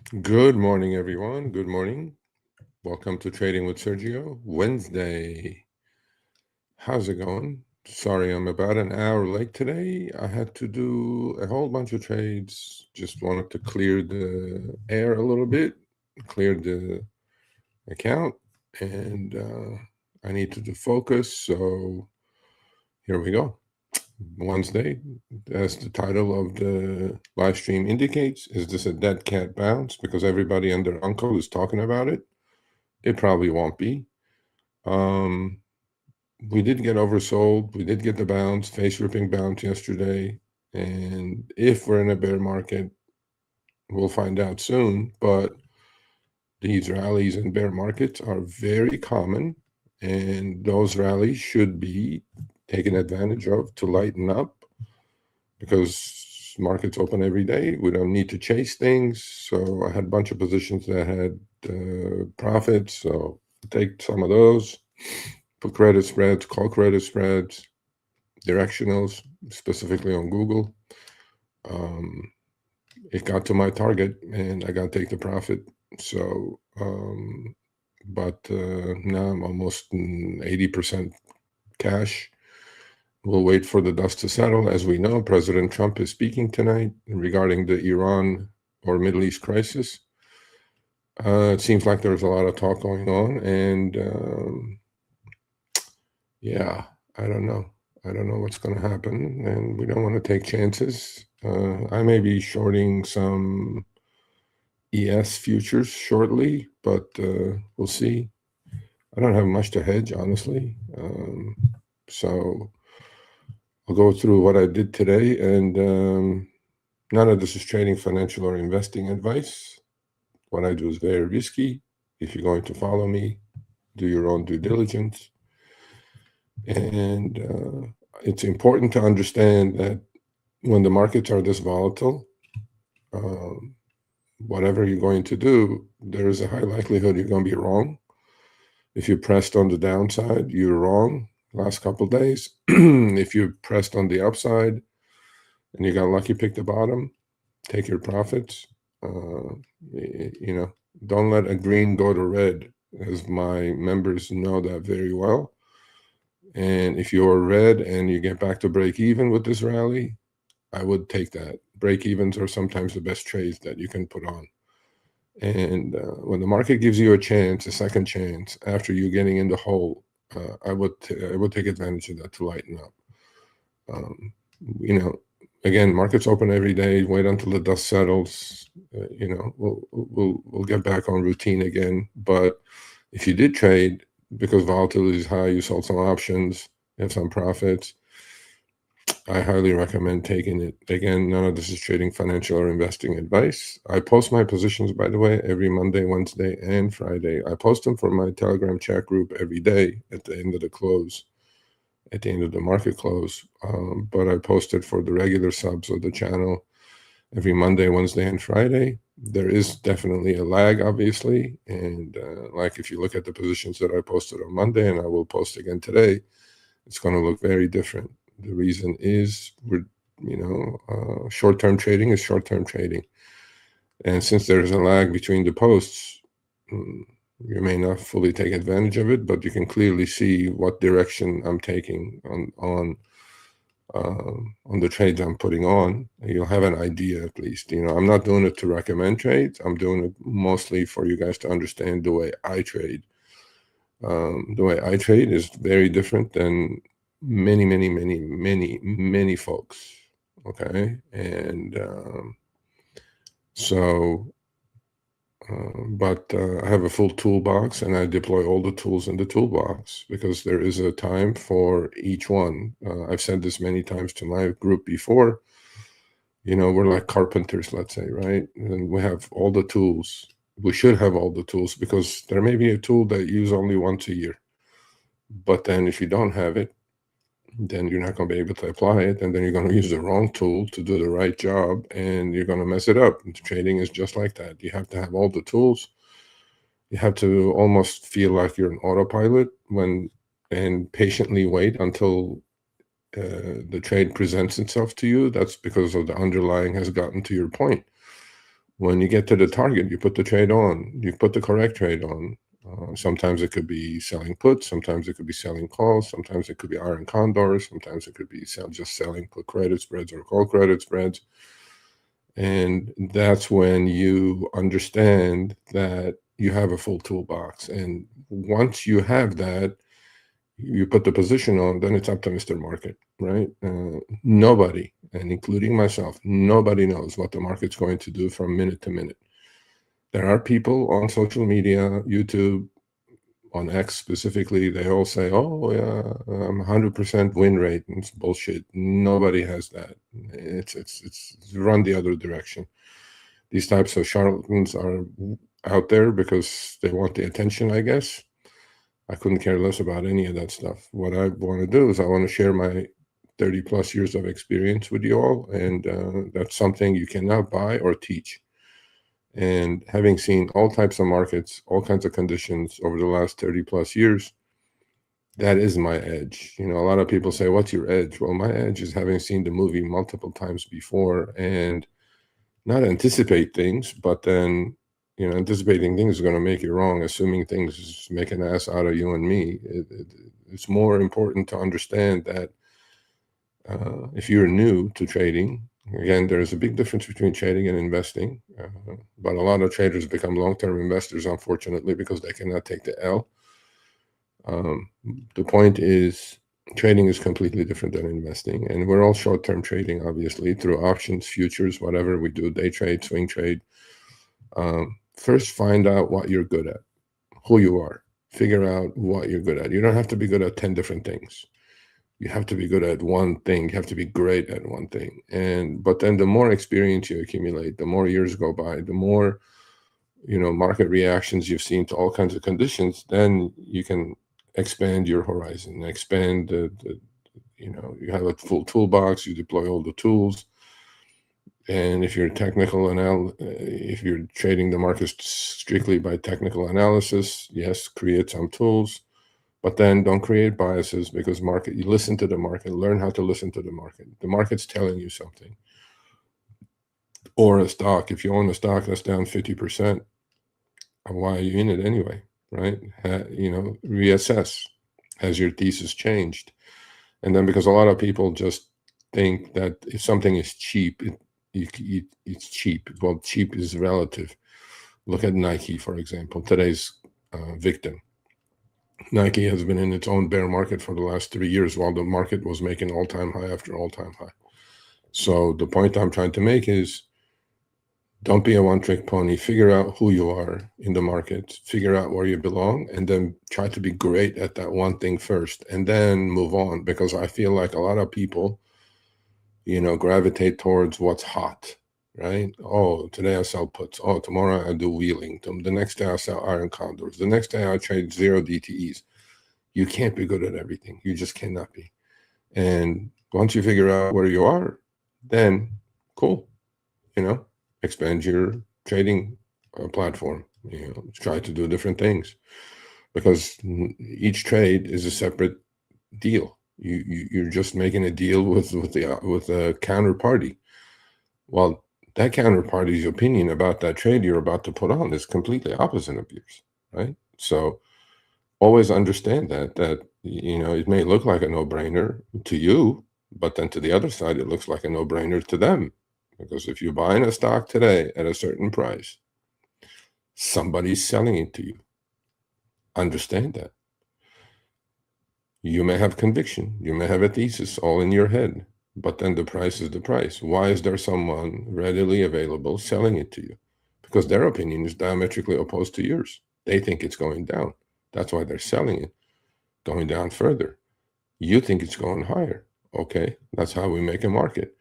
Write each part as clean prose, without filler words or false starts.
Good morning, everyone. Good morning. Welcome to Trading with Sergio, Wednesday. How's it going? Sorry, I'm about an hour late today. I had to do a whole bunch of trades. Just wanted to clear the air a little bit, clear the account, and I needed to focus. So here we go. Wednesday, as the title of the live stream indicates, is this a dead cat bounce? Because everybody and their uncle is talking about it. It probably won't be. We did get oversold. We did get the bounce, face ripping bounce yesterday. And if we're in a bear market, we'll find out soon. But these rallies in bear markets are very common. And those rallies should be taken advantage of to lighten up, because markets open every day. We don't need to chase things. So I had a bunch of positions that had profits. So take some of those, put credit spreads, call credit spreads, directionals, specifically on Google. It got to my target and I got to take the profit. So, but now I'm almost 80% cash. We'll wait for the dust to settle. As we know, President Trump is speaking tonight regarding the Iran or Middle East crisis. It seems like there's a lot of talk going on, and yeah, I don't know. I don't know what's going to happen, and we don't want to take chances. I may be shorting some ES futures shortly, but we'll see. I don't have much to hedge, honestly. So I'll go through what I did today, and none of this is trading, financial, or investing advice. What I do is very risky. If you're going to follow me, do your own due diligence. And it's important to understand that when the markets are this volatile, whatever you're going to do, there is a high likelihood you're going to be wrong. If you pressed on the downside, you're wrong last couple of days. If you pressed on the upside and you got lucky, pick the bottom, take your profits. Don't let a green go to red, as my members know that very well. And if you're red and you get back to break even with this rally, I would take that. Break evens are sometimes the best trades that you can put on. And when the market gives you a chance, a second chance, after you getting in the hole, I would take advantage of that to lighten up. Again, markets open every day. Wait until the dust settles. We'll get back on routine again. But if you did trade, because volatility is high, you sold some options, you have some profits, I highly recommend taking it. Again, none of this is trading, financial, or investing advice. I post my positions, by the way, every Monday, Wednesday, and Friday. I post them for my Telegram chat group every day at the end of the close, at the end of the market close. But I post it for the regular subs of the channel every Monday, Wednesday, and Friday. There is definitely a lag, obviously. And like if you look at the positions that I posted on Monday, and I will post again today, it's going to look very different. The reason is short-term trading is short-term trading. And since there's a lag between the posts, you may not fully take advantage of it, but you can clearly see what direction I'm taking on the trades I'm putting on. You'll have an idea at least. I'm not doing it to recommend trades. I'm doing it mostly for you guys to understand the way I trade. The way I trade is very different than many folks. Okay. And but I have a full toolbox, and I deploy all the tools in the toolbox because there is a time for each one. I've said this many times to my group before. We're like carpenters, let's say, right? And we have all the tools. We should have all the tools, because there may be a tool that you use only once a year. But then if you don't have it, then you're not going to be able to apply it, and then you're going to use the wrong tool to do the right job, and you're going to mess it up. Trading is just like that. You have to have all the tools. You have to almost feel like you're an autopilot and patiently wait until the trade presents itself to you. That's because of the underlying has gotten to your point. When you get to the target, you put the trade on. You put the correct trade on. Sometimes it could be selling puts. Sometimes it could be selling calls. Sometimes it could be iron condors. Sometimes it could be just selling put credit spreads or call credit spreads. And that's when you understand that you have a full toolbox. And once you have that, you put the position on, then it's up to Mr. Market, right? Nobody, and including myself, nobody knows what the market's going to do from minute to minute. There are people on social media, YouTube, on X specifically, they all say, oh, yeah, I'm 100% win rate. And it's bullshit. Nobody has that. It's run the other direction. These types of charlatans are out there because they want the attention, I guess. I couldn't care less about any of that stuff. What I want to do is I want to share my 30 plus years of experience with you all. And that's something you cannot buy or teach. And having seen all types of markets, all kinds of conditions over the last 30 plus years, that is my edge. You know, a lot of people say, what's your edge? Well, my edge is having seen the movie multiple times before and not anticipate things, but then, you know, anticipating things is going to make you wrong. Assuming things make an ass out of you and me. It's more important to understand that if you're new to trading, again, there's a big difference between trading and investing, but a lot of traders become long-term investors, unfortunately, because they cannot take the L. The point is, trading is completely different than investing, and we're all short-term trading, obviously, through options, futures, whatever we do, day trade, swing trade. First, find out what you're good at, who you are. Figure out what you're good at. You don't have to be good at 10 different things. You have to be good at one thing. You have to be great at one thing. But then the more experience you accumulate, the more years go by, the more, you know, market reactions you've seen to all kinds of conditions, then you can expand your horizon, expand you know, you have a full toolbox, you deploy all the tools. And if you're if you're trading the market strictly by technical analysis, yes, create some tools. But then don't create biases, because you listen to the market, learn how to listen to the market. The market's telling you something. Or a stock, if you own a stock that's down 50%, why are you in it anyway, right? You know, reassess. Has your thesis changed? And then, because a lot of people just think that if something is cheap, it's cheap. Well, cheap is relative. Look at Nike, for example, today's victim. Nike has been in its own bear market for the last 3 years while the market was making all-time high after all-time high. So the point I'm trying to make is, don't be a one-trick pony. Figure out who you are in the market, figure out where you belong, and then try to be great at that one thing first, and then move on. Because I feel like a lot of people, you know, gravitate towards what's hot, right? Oh, today I sell puts. Oh, tomorrow I do wheeling. The next day I sell iron condors. The next day I trade zero DTEs. You can't be good at everything. You just cannot be. And once you figure out where you are, then cool, you know, expand your trading platform. You know, try to do different things, because each trade is a separate deal. You're just making a deal with a counterparty. Well, that counterparty's opinion about that trade you're about to put on is completely opposite of yours, right? So always understand that, you know, it may look like a no-brainer to you, but then to the other side, it looks like a no-brainer to them. Because if you're buying a stock today at a certain price, somebody's selling it to you. Understand that. You may have conviction, you may have a thesis all in your head, but then the price is the price. Why is there someone readily available selling it to you? Because their opinion is diametrically opposed to yours. They think it's going down. That's why they're selling it, going down further. You think it's going higher. Okay, that's how we make a market.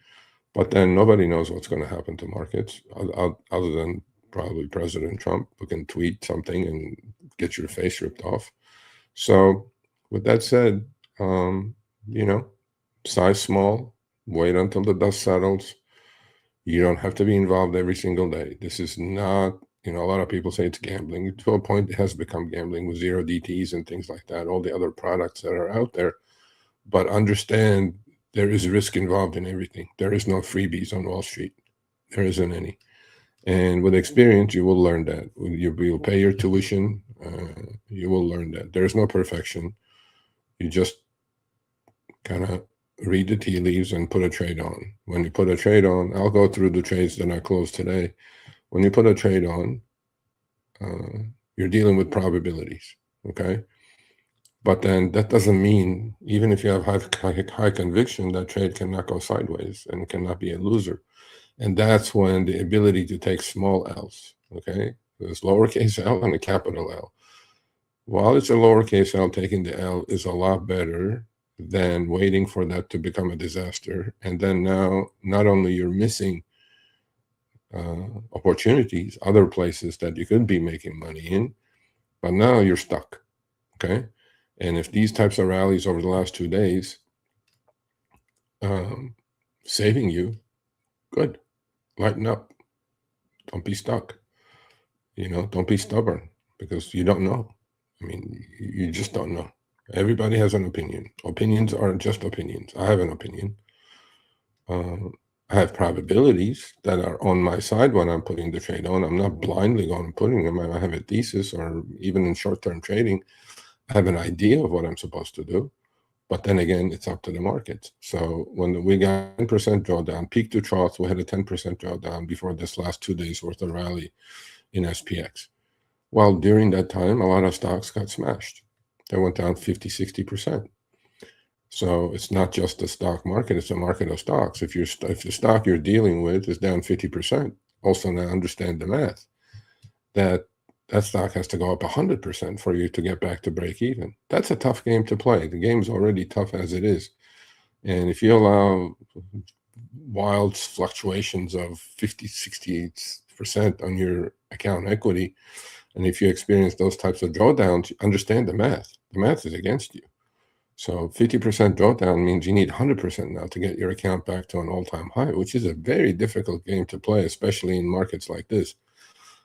But then nobody knows what's going to happen to markets other than probably President Trump, who can tweet something and get your face ripped off. So with that said, you know, size small, wait until the dust settles. You don't have to be involved every single day. This is not, you know, a lot of people say it's gambling. To a point, it has become gambling with zero DTs and things like that, all the other products that are out there. But understand, there is risk involved in everything. There is no freebies on Wall Street. There isn't any. And with experience, you will learn that. You'll pay your tuition. You will learn that. There's no perfection. You just kind of read the tea leaves and put a trade on. When you put a trade on, I'll go through the trades that I closed today. When you put a trade on, you're dealing with probabilities, okay? But then that doesn't mean, even if you have high conviction, that trade cannot go sideways and cannot be a loser. And that's when the ability to take small L's, okay? There's lowercase l and a capital L. While it's a lowercase l, taking the L is a lot better than waiting for that to become a disaster. And then now, not only you're missing opportunities, other places that you could be making money in, but now you're stuck, okay? And if these types of rallies over the last 2 days saving you, good. Lighten up. Don't be stuck. Don't be stubborn, because you don't know. I mean, you just don't know. Everybody has an opinion. Opinions are just opinions. I have an opinion. I have probabilities that are on my side when I'm putting the trade on. I'm not blindly going and putting them. I have a thesis, or even in short-term trading, I have an idea of what I'm supposed to do. But then again, it's up to the market. So when we got 10% drawdown, peak to trough, we had a 10% drawdown before this last 2 days worth of rally in SPX. Well, during that time, a lot of stocks got smashed. They went down 50, 60%. So it's not just the stock market, it's a market of stocks. If the stock you're dealing with is down 50%, also now understand the math, that stock has to go up 100% for you to get back to break even. That's a tough game to play. The game's already tough as it is. And if you allow wild fluctuations of 50, 60% on your account equity, and if you experience those types of drawdowns, understand the math. The math is against you. So 50% drawdown means you need 100% now to get your account back to an all-time high, which is a very difficult game to play, especially in markets like this.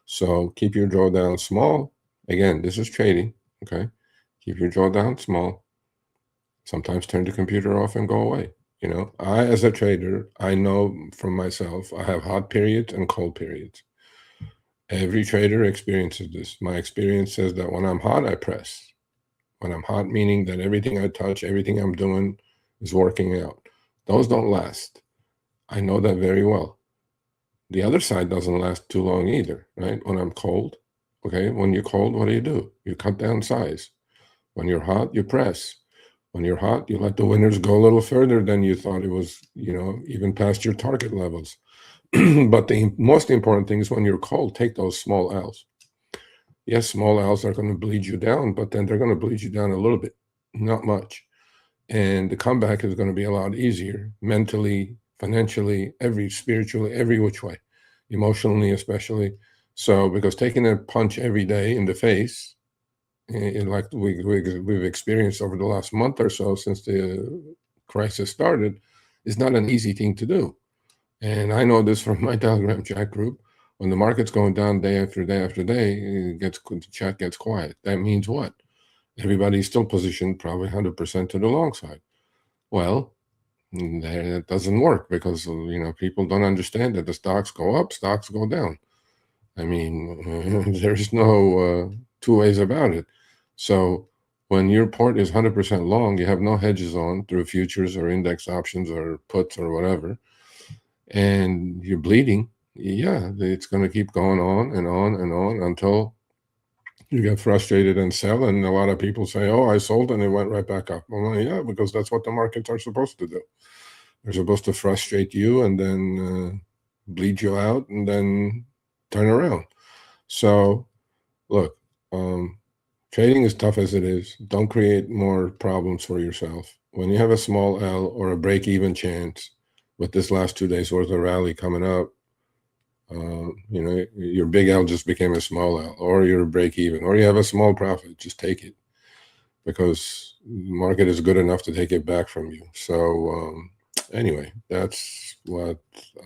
So keep your drawdown small. Again, this is trading, okay? Keep your drawdown small. Sometimes turn the computer off and go away. I, as a trader, I know from myself, I have hot periods and cold periods. Every trader experiences this. My experience says that when I'm hot, I press. When I'm hot, meaning that everything I touch, everything I'm doing is working out. Those don't last. I know that very well. The other side doesn't last too long either, right? When I'm cold, okay? When you're cold, what do? You cut down size. When you're hot, you press. When you're hot, you let the winners go a little further than you thought it was, even past your target levels. But the most important thing is when you're cold, take those small L's. Yes, small L's are going to bleed you down, but then they're going to bleed you down a little bit, not much. And the comeback is going to be a lot easier, mentally, financially, spiritually, every which way, emotionally especially. So because taking a punch every day in the face, like we've experienced over the last month or so since the crisis started, is not an easy thing to do. And I know this from my Telegram chat group. When the market's going down day after day after day, the chat gets quiet. That means what? Everybody's still positioned probably 100% to the long side. Well, that doesn't work because, people don't understand that the stocks go up, stocks go down. I mean, there's no two ways about it. So when your port is 100% long, you have no hedges on through futures or index options or puts or whatever, and you're bleeding, it's going to keep going on and on and on until you get frustrated and sell. And a lot of people say, oh, I sold and it went right back up. Well, yeah, because that's what the markets are supposed to do. They're supposed to frustrate you and then bleed you out and then turn around. So look, trading is tough as it is. Don't create more problems for yourself. When you have a small L or a break-even chance with this last 2 days worth of rally coming up, your big L just became a small L, or you're break-even, or you have a small profit. Just take it, because the market is good enough to take it back from you. So anyway, that's what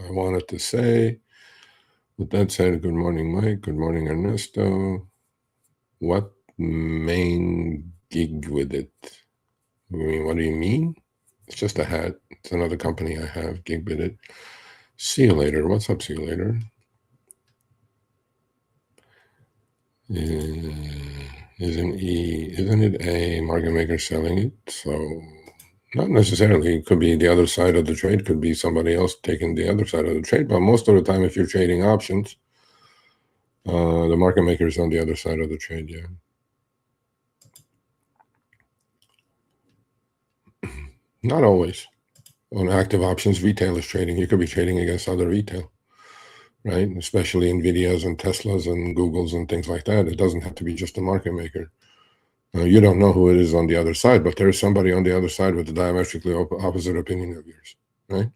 I wanted to say. With that said, good morning, Mike. Good morning, Ernesto. What main gig with it? I mean, what do you mean? It's just a hat. It's another company I have, gig with it. See you later. What's up? See you later. Isn't it a market maker selling it? So not necessarily. It could be the other side of the trade. Could be somebody else taking the other side of the trade. But most of the time, if you're trading options, the market maker is on the other side of the trade. Yeah. Not always. On active options, retail is trading. You could be trading against other retail, right? Especially NVIDIAs and Teslas and Googles and things like that. It doesn't have to be just a market maker. You don't know who it is on the other side, but there's somebody on the other side with a diametrically opposite opinion of yours, right?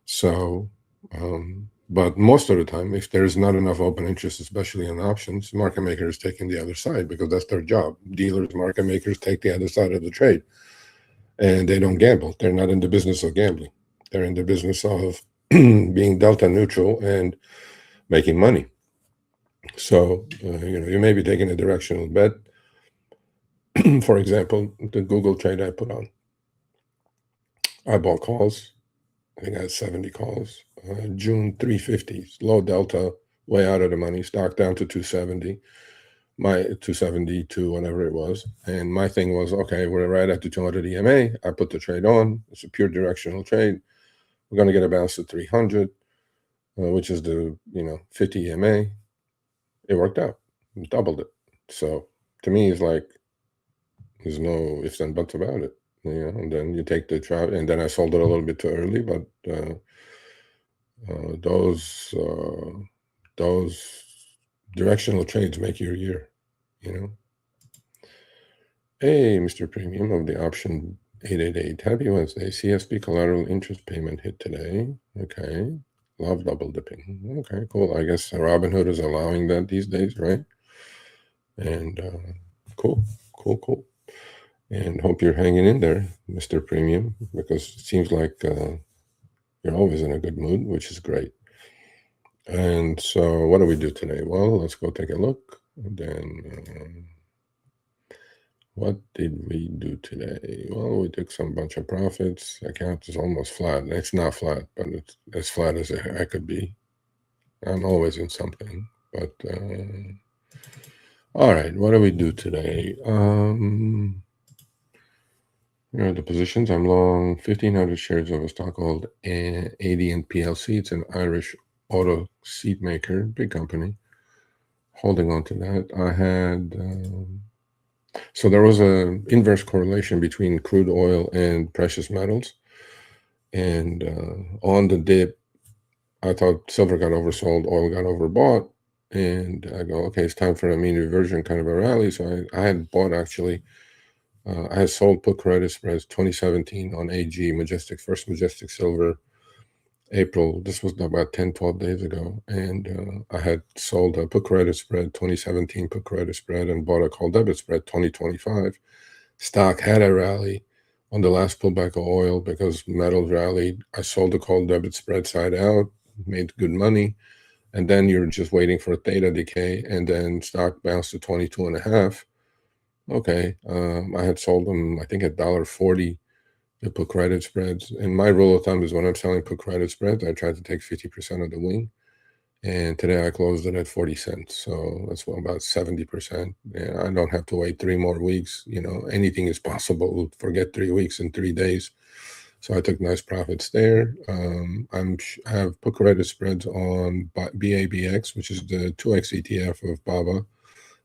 So, but most of the time, if there's not enough open interest, especially in options, market makers taking the other side because that's their job. Dealers, market makers take the other side of the trade, and they don't gamble. They're not in the business of gambling. They're in the business of being delta neutral and making money. So, you may be taking a directional bet. For example, the Google trade I put on. I bought calls. I think I had 70 calls. June 350s, low delta, way out of the money. Stock down to 270, my 272, whatever it was. And my thing was, okay, we're right at the 200 EMA. I put the trade on. It's a pure directional trade. We're going to get a bounce to 300, which is the 50 EMA. It worked out, doubled it. So to me, it's like there's no ifs and buts about it. And then you take the trap, and then I sold it a little bit too early, but those directional trades make your year, Hey, Mr. Premium of the option 888. Happy Wednesday. CSP collateral interest payment hit today. Okay. Love double dipping. Okay, cool. I guess Robinhood is allowing that these days, right? And cool. And hope you're hanging in there, Mr. Premium, because it seems like you're always in a good mood, which is great. And so what do we do today? Well, let's go take a look. And then what did we do today? Well, we took some bunch of profits. Account is almost flat. It's not flat, but it's as flat as I could be. I'm always in something. But all right, what do we do today? Here are the positions. I'm long 1,500 shares of a stock called AM PST. It's an Irish auto seat maker, big company. Holding on to that. I had so there was an inverse correlation between crude oil and precious metals. And on the dip, I thought silver got oversold, oil got overbought. And I go, okay, it's time for a mean reversion kind of a rally. So I had bought actually. I had sold put credit spreads 2017 on AG, First Majestic Silver, April. This was about 10, 12 days ago. And I had sold a put credit spread 2017 put credit spread and bought a call debit spread 2025. Stock had a rally on the last pullback of oil because metals rallied. I sold the call debit spread side out, made good money. And then you're just waiting for a theta decay. And then stock bounced to 22.5. Okay, I had sold them, I think, at $1.40 to put credit spreads. And my rule of thumb is when I'm selling put credit spreads, I try to take 50% of the win. And today I closed it at 40 cents. So that's about 70%. And I don't have to wait 3 more weeks. Anything is possible. Forget 3 weeks and 3 days. So I took nice profits there. I have put credit spreads on BABX, which is the 2X ETF of BABA.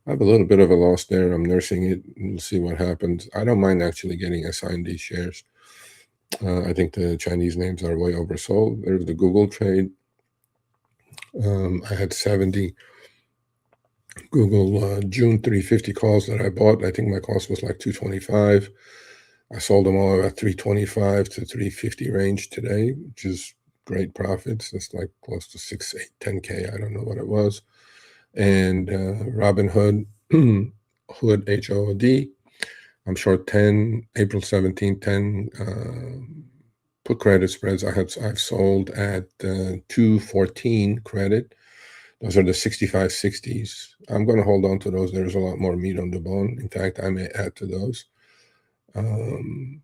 I have a little bit of a loss there. I'm nursing it. We'll see what happens. I don't mind actually getting assigned these shares. I think the Chinese names are way oversold. There's the Google trade. I had 70 Google June 350 calls that I bought. I think my cost was like 225. I sold them all at 325 to 350 range today, which is great profits. It's like close to 6, 8, 10K. I don't know what it was. And Robinhood, Hood, HOOD. I'm short 10, April 17, 10 put credit spreads. I've sold at 214 credit. Those are the 65/60s. I'm going to hold on to those. There's a lot more meat on the bone. In fact, I may add to those. And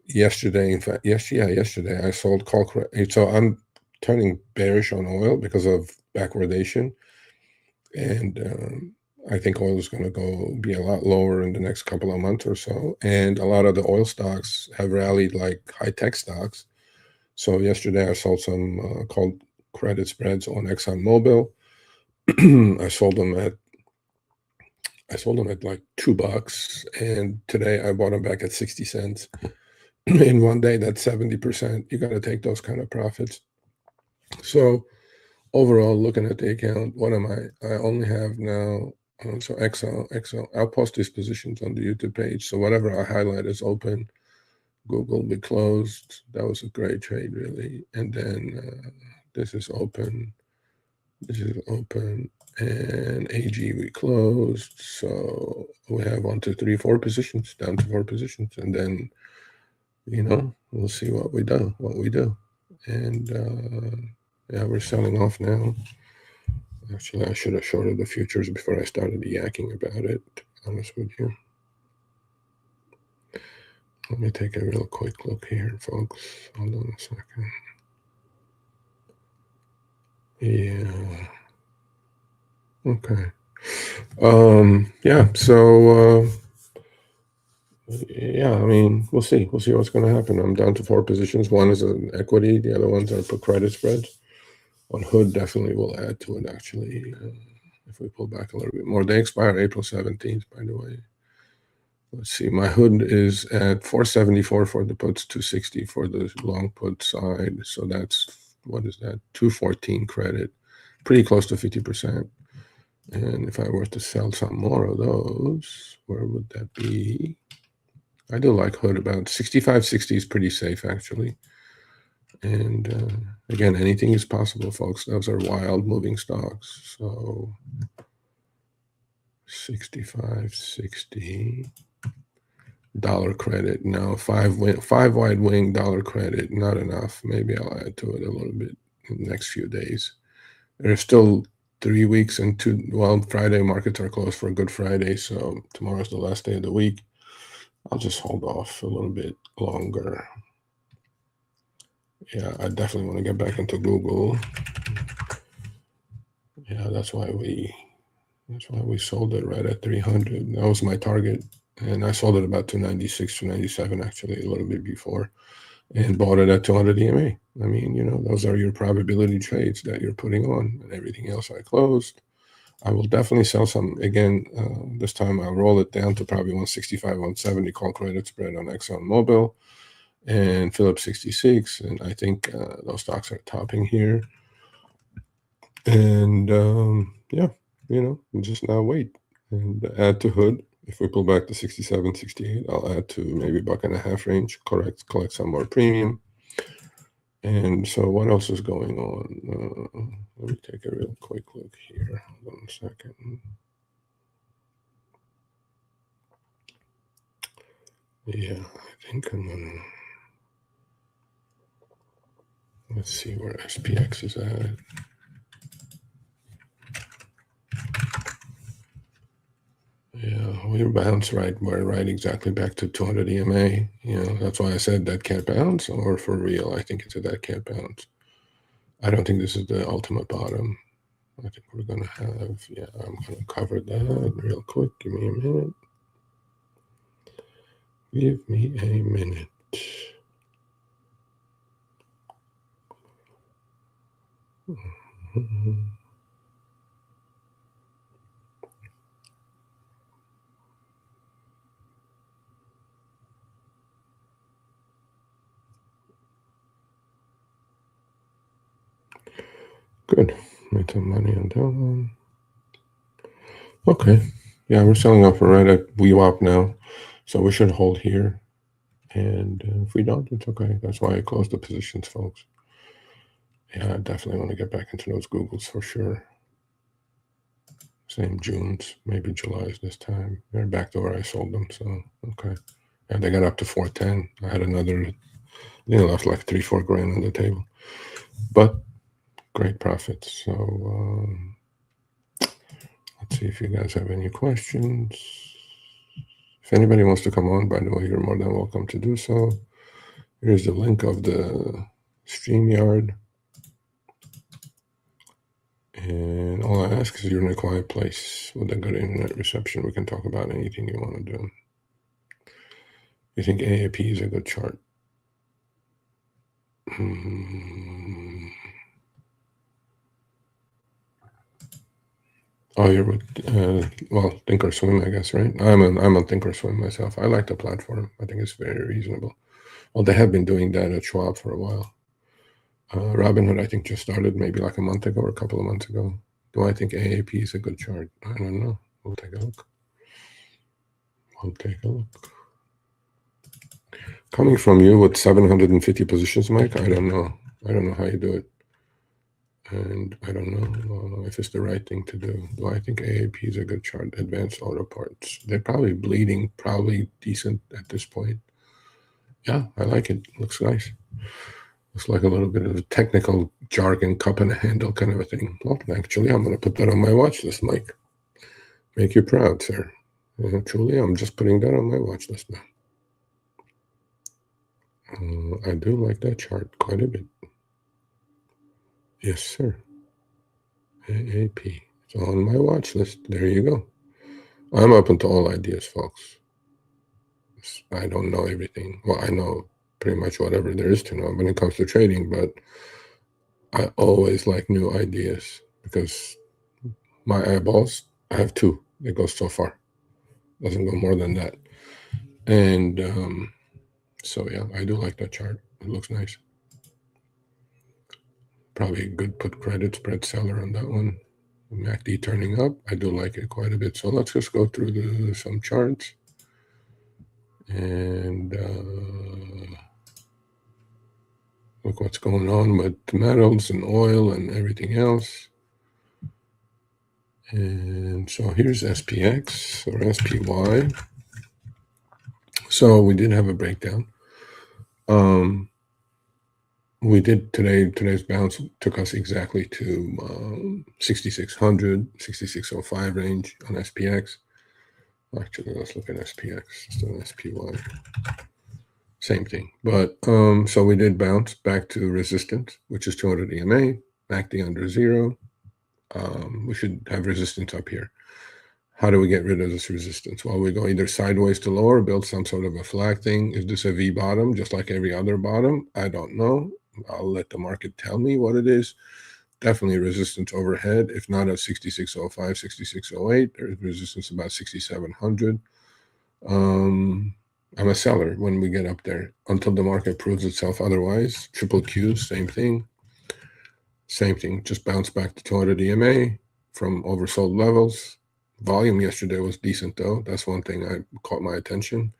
yesterday, yesterday I sold call credit. So I'm turning bearish on oil because of backwardation. And I think oil is going to be a lot lower in the next couple of months or so. And a lot of the oil stocks have rallied like high-tech stocks. So yesterday I sold some called credit spreads on ExxonMobil. I sold them at like $2, and today I bought them back at 60 cents. In one day, that's 70%. You got to take those kind of profits. So overall, looking at the account, what am I? I only have now, so Excel. I'll post these positions on the YouTube page. So whatever I highlight is open. Google be closed. That was a great trade, really. And then this is open. This is open. And AG we closed. So we have 1, 2, 3, 4 positions, down to 4 positions. And then, we'll see what we do. And yeah, we're selling off now. Actually, I should have shorted the futures before I started yakking about it, to be honest with you. Let me take a real quick look here, folks. Hold on a second. Yeah. Okay. Yeah, so yeah, I mean, we'll see. We'll see what's going to happen. I'm down to 4 positions. One is an equity. The other ones are for credit spreads. On Hood, definitely will add to it, actually, if we pull back a little bit more. They expire April 17th, by the way. Let's see. My Hood is at 474 for the puts, 260 for the long put side. So that's, what is that? 214 credit. Pretty close to 50%. And if I were to sell some more of those, where would that be? I do like Hood. About 65, 60 is pretty safe, actually. And again, anything is possible, folks. Those are wild moving stocks. So 65, 60. Dollar credit. No, five wide wing dollar credit. Not enough. Maybe I'll add to it a little bit in the next few days. There's still 3 weeks and Friday markets are closed for a Good Friday. So tomorrow's the last day of the week. I'll just hold off a little bit longer. Yeah, I definitely want to get back into Google. Yeah, that's why we sold it right at 300. That was my target. And I sold it about 296, 297, actually, a little bit before, and bought it at 200 EMA. I mean, those are your probability trades that you're putting on, and everything else I closed. I will definitely sell some. Again, this time I'll roll it down to probably 165, 170 call credit spread on ExxonMobil and Phillips 66. And I think those stocks are topping here. And yeah, just now wait and add to Hood. If we pull back to 67, 68, I'll add to maybe $1.50 range, collect some more premium. And so what else is going on? Let me take a real quick look here. Hold on a second. Yeah, I think I'm going to... Let's see where SPX is at. Yeah, we bounce right exactly back to 200 EMA. That's why I said that can't bounce, or for real, I think it's a that can't bounce. I don't think this is the ultimate bottom. I think we're going to have, yeah, I'm going to cover that real quick. Give me a minute. Give me a minute. Good. Made some money on that one. Okay. Yeah, we're selling off right at WeWap now. So we should hold here. And if we don't, it's okay. That's why I closed the positions, folks. Yeah, I definitely want to get back into those Googles for sure. Same Junes, maybe July's this time. They're back to where I sold them. So, okay. And they got up to 410. I had another, left like 3-4 grand on the table. But great profits. So let's see if you guys have any questions. If anybody wants to come on, by the way, you're more than welcome to do so. Here's the link of the StreamYard. And all I ask is you're in a quiet place with a good internet reception. We can talk about anything you want to do. You think AAP is a good chart? Oh, you're with well, Thinkorswim, I guess, right? I'm on Thinkorswim myself. I like the platform. I think it's very reasonable. Well, they have been doing that at Schwab for a while. Robinhood, I think, just started maybe like a month ago or a couple of months ago. Do I think AAP is a good chart? I don't know. We'll take a look. Coming from you with 750 positions, Mike, I don't know. I don't know how you do it. And I don't know if it's the right thing to do. Do I think AAP is a good chart? Advanced auto parts. They're probably bleeding, probably decent at this point. Yeah, I like it. Looks nice. Looks like a little bit of a technical jargon, cup and a handle kind of a thing. Well, actually, I'm going to put that on my watch list, Mike. Make you proud, sir. Truly, I'm just putting that on my watch list now. I do like that chart quite a bit. Yes, sir. AAP. It's on my watch list. There you go. I'm open to all ideas, folks. I don't know everything. Well, I know pretty much whatever there is to know when it comes to trading, but I always like new ideas because my eyeballs, I have two. It goes so far. Doesn't go more than that. And so, yeah, I do like that chart. It looks nice. Probably a good put credit spread seller on that one. MACD turning up. I do like it quite a bit. So let's just go through some charts. And look what's going on with metals and oil and everything else. And so here's SPX or SPY. So we did have a breakdown. We did today's bounce took us exactly to 6600, 6605 range on SPX. Actually, let's look at SPX, still SPY. Same thing. But so we did bounce back to resistance, which is 200 EMA, MACD under zero. We should have resistance up here. How do we get rid of this resistance? Well, we go either sideways to lower, build some sort of a flag thing. Is this a V bottom, just like every other bottom? I don't know. I'll let the market tell me what it is. Definitely resistance overhead. If not at 6605, 6608, there's resistance about 6700. I'm a seller when we get up there until the market proves itself otherwise. Triple Q, same thing. Same thing. Just bounce back to 200 EMA from oversold levels. Volume yesterday was decent, though. That's one thing I caught my attention.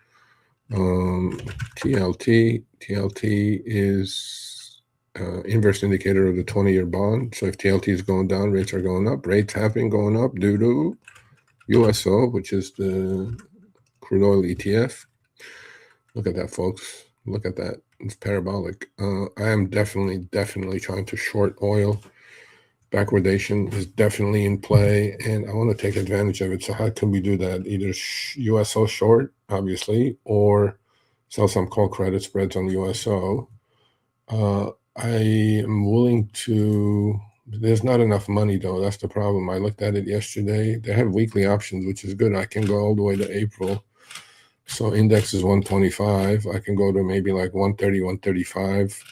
TLT is inverse indicator of the 20-year bond. So if TLT is going down, rates are going up. Rates have been going up due to USO, which is the crude oil ETF. Look at that, folks. Look at that. It's parabolic. I am definitely trying to short oil. Backwardation is definitely in play, and I want to take advantage of it. So how can we do that? Either USO short, obviously, or sell some call credit spreads on USO. I am willing to. There's not enough money, though. That's the problem. I looked at it yesterday. They have weekly options, which is good. I can go all the way to April. So index is 125. I can go to maybe like 130, 135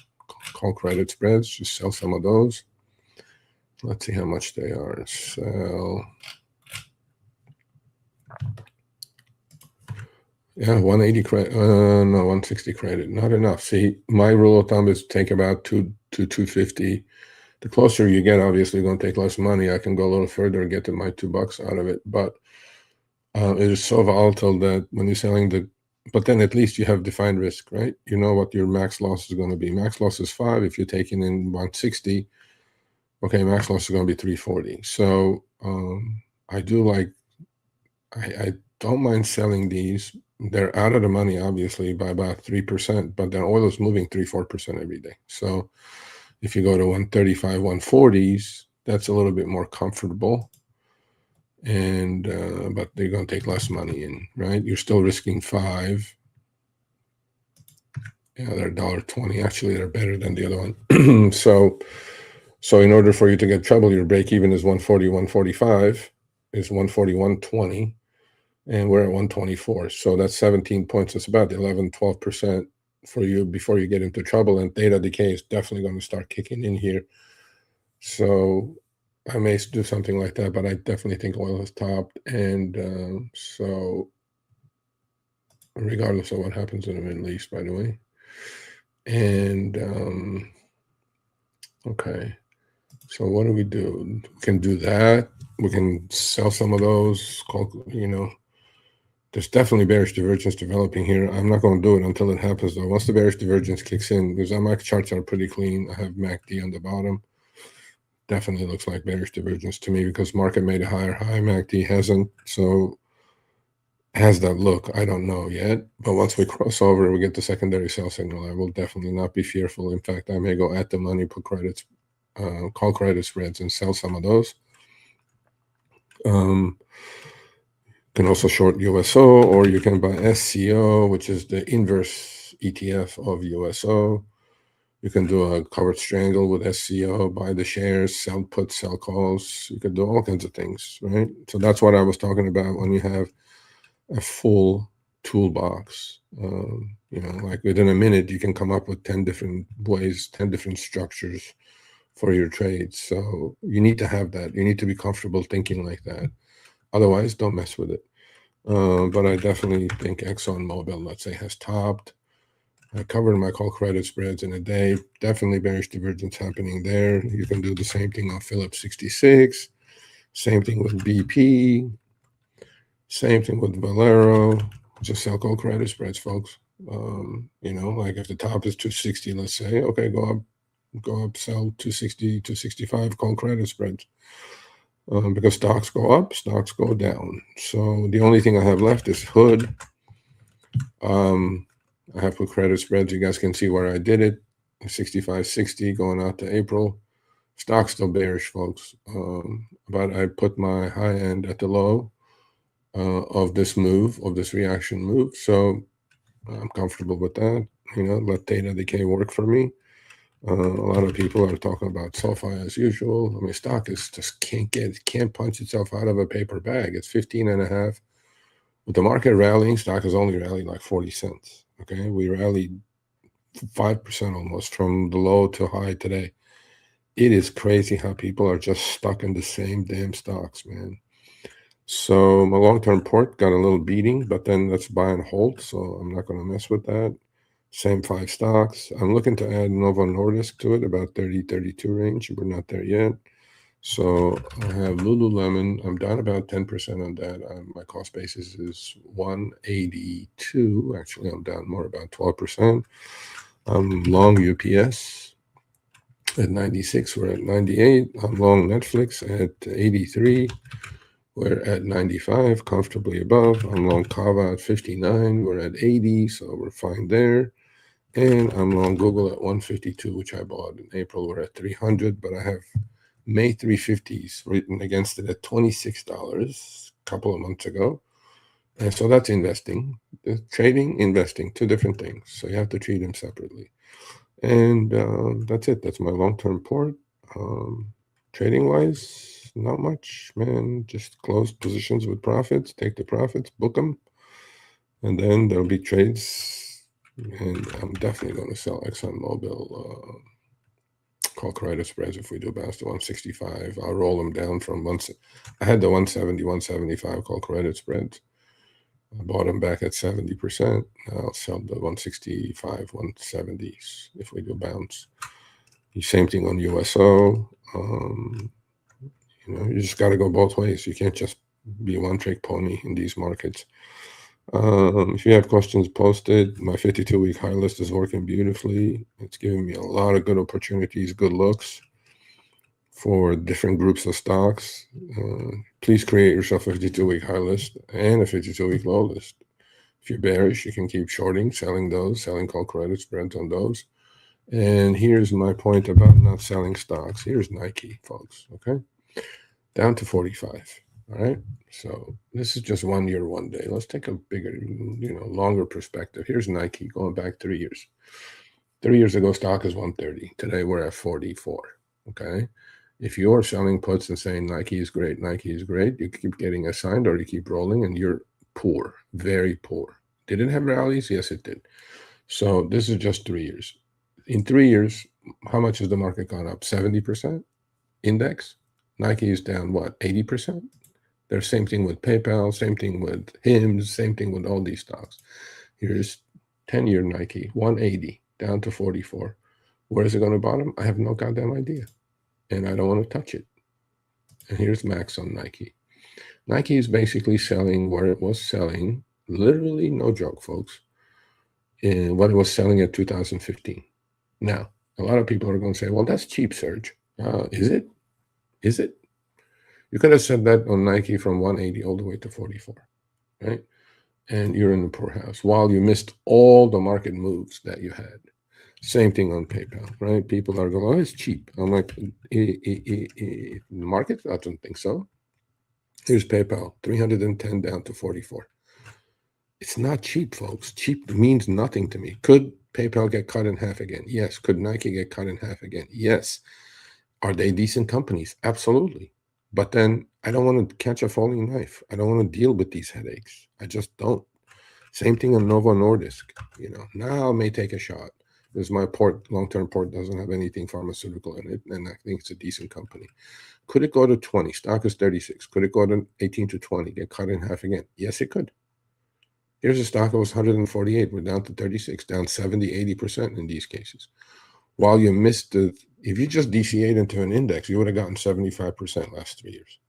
call credit spreads. Just sell some of those. Let's see how much they are. Sell. Yeah, 180 credit. No, 160 credit. Not enough. See, my rule of thumb is take about 250. The closer you get, obviously, going to take less money. I can go a little further and get to my $2 out of it. But it is so volatile that when you're selling but then at least you have defined risk, right? You know what your max loss is going to be. Max loss is 5. If you're taking in 160, okay, max loss is going to be 340. So I do like, I don't mind selling these. They're out of the money, obviously, by about 3%, but their oil is moving 3-4% every day. So if you go to 135, 140s, that's a little bit more comfortable. And but they're going to take less money in, right? You're still risking 5. Yeah, they're $1.20. Actually, they're better than the other one. So So in order for you to get trouble, your break even is 140, 145, is 140, 120, and we're at 124. So that's 17 points. It's about 11, 12% for you before you get into trouble. And theta decay is definitely going to start kicking in here. So I may do something like that, but I definitely think oil has topped. And so regardless of what happens in the Middle East, by the way. And okay. So what do? We can do that. We can sell some of those. There's definitely bearish divergence developing here. I'm not going to do it until it happens, though. Once the bearish divergence kicks in, because my charts are pretty clean. I have MACD on the bottom. Definitely looks like bearish divergence to me because market made a higher high. MACD hasn't. So has that look? I don't know yet. But once we cross over, we get the secondary sell signal. I will definitely not be fearful. In fact, I may go at the money, put credits, call credit spreads, and sell some of those. Can also short USO, or you can buy SCO, which is the inverse ETF of USO. You can do a covered strangle with SCO, buy the shares, sell puts, sell calls. You can do all kinds of things, right? So that's what I was talking about when you have a full toolbox. Like within a minute, you can come up with 10 different ways, 10 different structures for your trades. So you need to have that. You need to be comfortable thinking like that. Otherwise, don't mess with it. But I definitely think ExxonMobil, let's say, has topped. I covered my call credit spreads in a day. Definitely bearish divergence happening there. You can do the same thing on Phillips 66. Same thing with BP. Same thing with Valero. Just sell call credit spreads, folks. Like if the top is 260, let's say, okay, go up, sell 260, 265 call credit spreads. Because stocks go up, stocks go down. So the only thing I have left is Hood. I have put credit spreads. You guys can see where I did it. 65.60 going out to April. Stock's still bearish, folks. But I put my high end at the low of this move, of this reaction move. So I'm comfortable with that. Let theta decay work for me. A lot of people are talking about SoFi as usual. I mean, stock is just can't punch itself out of a paper bag. It's 15.5. With the market rallying, stock has only rallied like 40 cents. Okay, we rallied 5% almost from the low to high today. It is crazy how people are just stuck in the same damn stocks, man. So my long-term port got a little beating, but then let's buy and hold. So I'm not going to mess with that. Same 5 stocks. I'm looking to add Novo Nordisk to it, about 30, 32 range. We're not there yet. So I have Lululemon. I'm down about 10% on that. My cost basis is 182. Actually, I'm down more, about 12%. I'm long UPS at 96. We're at 98. I'm long Netflix at 83. We're at 95, comfortably above. I'm long Kava at 59. We're at 80, so we're fine there. And I'm long Google at 152, which I bought in April. We're at 300, but I have May 350s written against it at $26 a couple of months ago. And so that's investing. Trading, investing, 2 different things. So you have to treat them separately. And that's it. That's my long-term port. Trading-wise, not much, man. Just close positions with profits, take the profits, book them. And then there'll be trades. And I'm definitely going to sell ExxonMobil call credit spreads if we do bounce to 165. I'll roll them down from I had the 170, 175 call credit spreads. I bought them back at 70%. I'll sell the 165, 170s if we do bounce. The same thing on USO. You just got to go both ways. You can't just be a one-trick pony in these markets. If you have questions, post it. My 52-week high list is working beautifully. It's giving me a lot of good opportunities, good looks for different groups of stocks. Please create yourself a 52-week high list and a 52-week low list. If you're bearish, you can keep shorting, selling call credit spreads on those. And here's my point about not selling stocks. Here's Nike, folks, okay? Down to 45, all right? So this is just 1 year, 1 day. Let's take a bigger, longer perspective. Here's Nike going back 3 years. 3 years ago, stock is 130. Today, we're at 44, Okay. If you're selling puts and saying Nike is great, you keep getting assigned or you keep rolling and you're poor, very poor. Did it have rallies? Yes, it did. So this is just 3 years. In 3 years, how much has the market gone up? 70%? Index? Nike is down, what, 80%? There's same thing with PayPal, same thing with HIMS, same thing with all these stocks. Here's 10-year Nike, 180, down to 44. Where is it going to bottom? I have no goddamn idea. And I don't want to touch it. And here's Max on Nike. Nike is basically selling where it was selling, literally, no joke, folks, in what it was selling at 2015. Now, a lot of people are going to say, well, that's cheap, Serge. Is it? Is it? You could have said that on Nike from 180 all the way to 44, right? And you're in the poorhouse while you missed all the market moves that you had. Same thing on PayPal, right? People are going, oh, it's cheap. I'm like, the market? I don't think so. Here's PayPal, 310 down to 44. It's not cheap, folks. Cheap means nothing to me. Could PayPal get cut in half again? Yes. Could Nike get cut in half again? Yes. Are they decent companies? Absolutely. But then I don't want to catch a falling knife. I don't want to deal with these headaches. I just don't. Same thing on Novo Nordisk. Now I may take a shot because my long-term port doesn't have anything pharmaceutical in it, and I think it's a decent company. Could it go to 20? Stock is 36. Could it go to 18 to 20? Get cut in half again? Yes, it could. Here's a stock that was 148. We're down to 36, down 70, 80% in these cases. While you missed if you just DCA'd into an index, you would have gotten 75% last 3 years.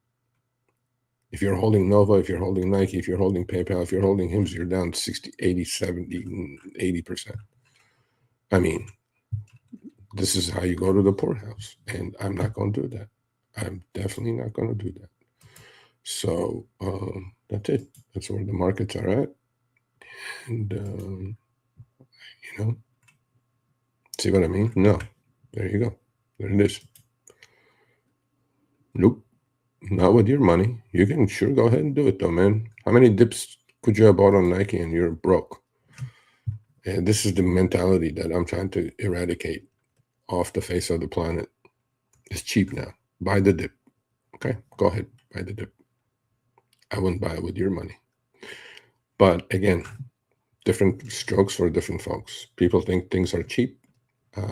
If you're holding Nova, if you're holding Nike, if you're holding PayPal, if you're holding HIMS, you're down 60, 80, 70, 80%. I mean, this is how you go to the poorhouse. And I'm not going to do that. I'm definitely not going to do that. So that's it. That's where the markets are at. And, see what I mean? No. There you go. There it is. Nope. Not with your money. You can sure go ahead and do it, though, man. How many dips could you have bought on Nike and you're broke? And this is the mentality that I'm trying to eradicate off the face of the planet. It's cheap now. Buy the dip. Okay? Go ahead. Buy the dip. I wouldn't buy it with your money. But again, different strokes for different folks. People think things are cheap.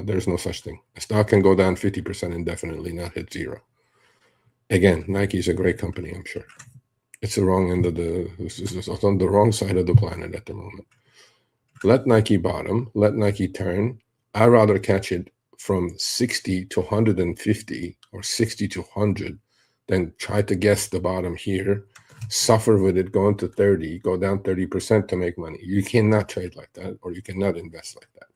There's no such thing. A stock can go down 50% indefinitely, not hit zero. Again, Nike is a great company, I'm sure. It's the wrong end of this is on the wrong side of the planet at the moment. Let Nike bottom, let Nike turn. I'd rather catch it from 60 to 150 or 60 to 100 than try to guess the bottom here, suffer with it going to 30, go down 30% to make money. You cannot trade like that, or you cannot invest like that.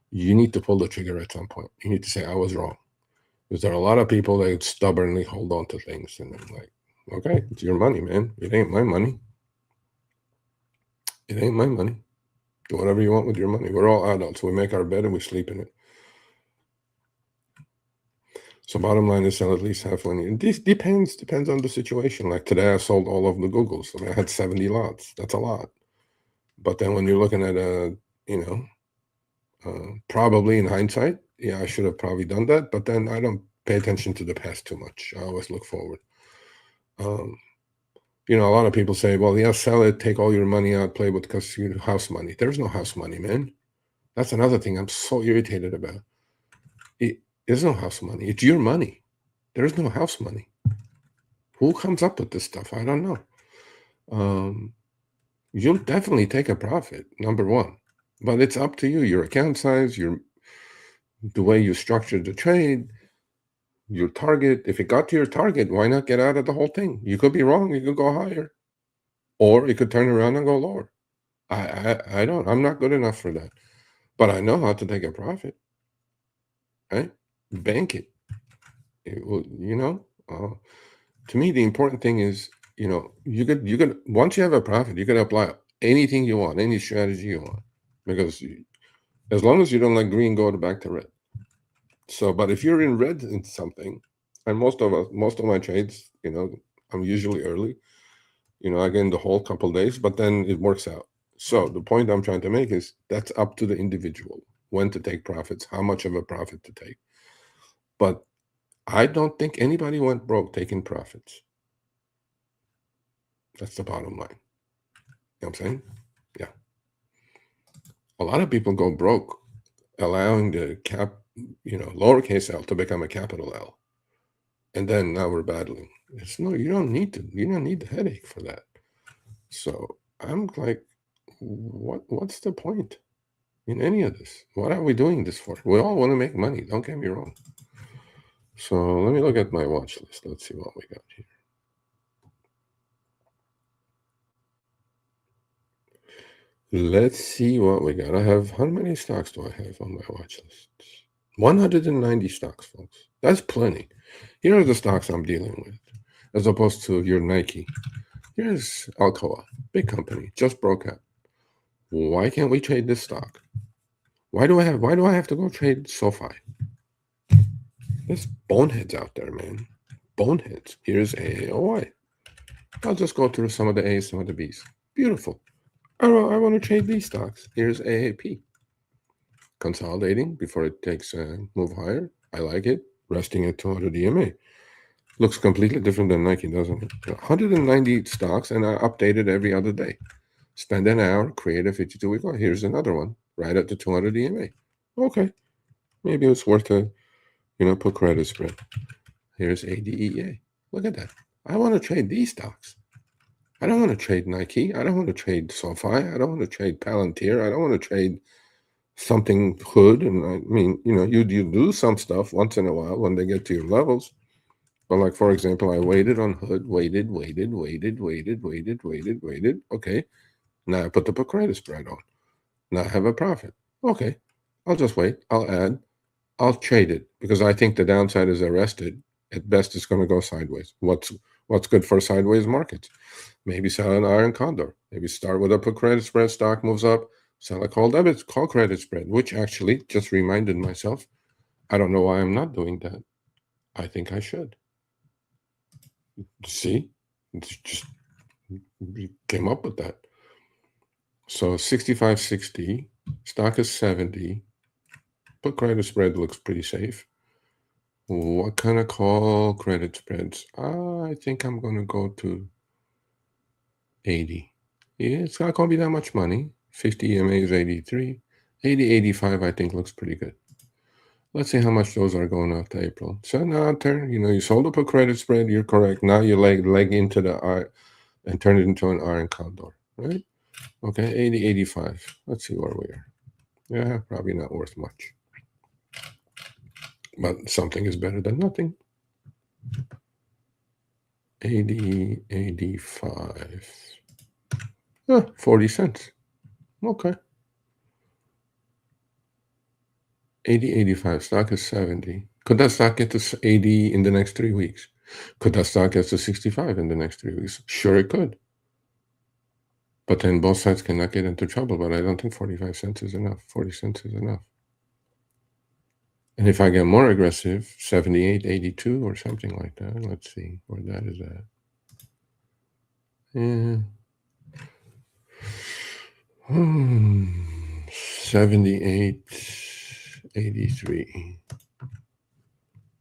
You need to pull the trigger at some point. You need to say, I was wrong. Because there are a lot of people that stubbornly hold on to things. And I'm like, okay, it's your money, man. It ain't my money. It ain't my money. Do whatever you want with your money. We're all adults. We make our bed and we sleep in it. So bottom line is sell at least half when you. This depends on the situation. Like today, I sold all of the Googles. I had 70 lots. That's a lot. But then when you're looking at probably in hindsight, yeah, I should have probably done that. But then I don't pay attention to the past too much. I always look forward. A lot of people say, well, yeah, sell it, take all your money out, play with your house money. There's no house money, man. That's another thing I'm so irritated about. There's no house money. It's your money. There's no house money. Who comes up with this stuff? I don't know. You'll definitely take a profit, number one. But it's up to you, your account size, the way you structure the trade, your target. If it got to your target, why not get out of the whole thing? You could be wrong. You could go higher. Or it could turn around and go lower. I'm not good enough for that. But I know how to take a profit. Right? Bank it. To me, the important thing is, you could once you have a profit, you can apply anything you want, any strategy you want. Because as long as you don't let green go back to red. So, but if you're in red in something, and most of my trades, I'm usually early. I get in the whole couple days, but then it works out. So the point I'm trying to make is that's up to the individual when to take profits, how much of a profit to take. But I don't think anybody went broke taking profits. That's the bottom line. You know what I'm saying? Yeah. A lot of people go broke allowing the lowercase l to become a capital L. And then now we're battling. You don't need the headache for that. So I'm like, what's the point in any of this? What are we doing this for? We all want to make money, don't get me wrong. So let me look at my watch list. Let's see what we got here. Let's see what we got. I have, how many stocks do I have on my watch list? 190 stocks, folks. That's plenty. Here are the stocks I'm dealing with, as opposed to your Nike. Here's Alcoa, big company, just broke out. Why can't we trade this stock? Why do I have to go trade SoFi? There's boneheads out there, man. Boneheads. Here's AAOI. I'll just go through some of the A's, some of the B's. Beautiful. I want to trade these stocks. Here's AAP. Consolidating before it takes a move higher. I like it. Resting at 200 EMA. Looks completely different than Nike, doesn't it? 190 stocks, and I update it every other day. Spend an hour, create a 52-week. Oh, here's another one, right at the 200 EMA. Okay. Maybe it's worth a, put credit spread. Here's ADEA. Look at that. I want to trade these stocks. I don't want to trade Nike. I don't want to trade SoFi. I don't want to trade Palantir. I don't want to trade something Hood. And I mean, you do some stuff once in a while when they get to your levels. But like, for example, I waited on Hood, waited. Okay. Now I put the put credit spread on. Now I have a profit. Okay. I'll just wait. I'll add. I'll trade it because I think the downside is arrested. At best, it's going to go sideways. What's good for sideways markets? Maybe sell an iron condor. Maybe start with a put credit spread. Stock moves up. Sell a call credit spread, which actually just reminded myself. I don't know why I'm not doing that. I think I should. See, it's just we came up with that. So 65.60. Stock is 70. Put credit spread looks pretty safe. What kind of call credit spreads? I think I'm going to go to 80. Yeah, it's not going to be that much money. 50 EMA is 83. 80, 85 I think looks pretty good. Let's see how much those are going out to April. So now out there, you sold up a credit spread. You're correct. Now you leg into the eye and turn it into an iron condor, right? Okay, 80, 85. Let's see where we are. Yeah, probably not worth much. But something is better than nothing. 80, 85. 40 cents. Okay. 80, 85. Stock is 70. Could that stock get to 80 in the next 3 weeks? Could that stock get to 65 in the next 3 weeks? Sure, it could. But then both sides cannot get into trouble. But I don't think 45 cents is enough. 40 cents is enough. And if I get more aggressive, 78, 82 or something like that. Let's see where that is at. Yeah. 78, 83.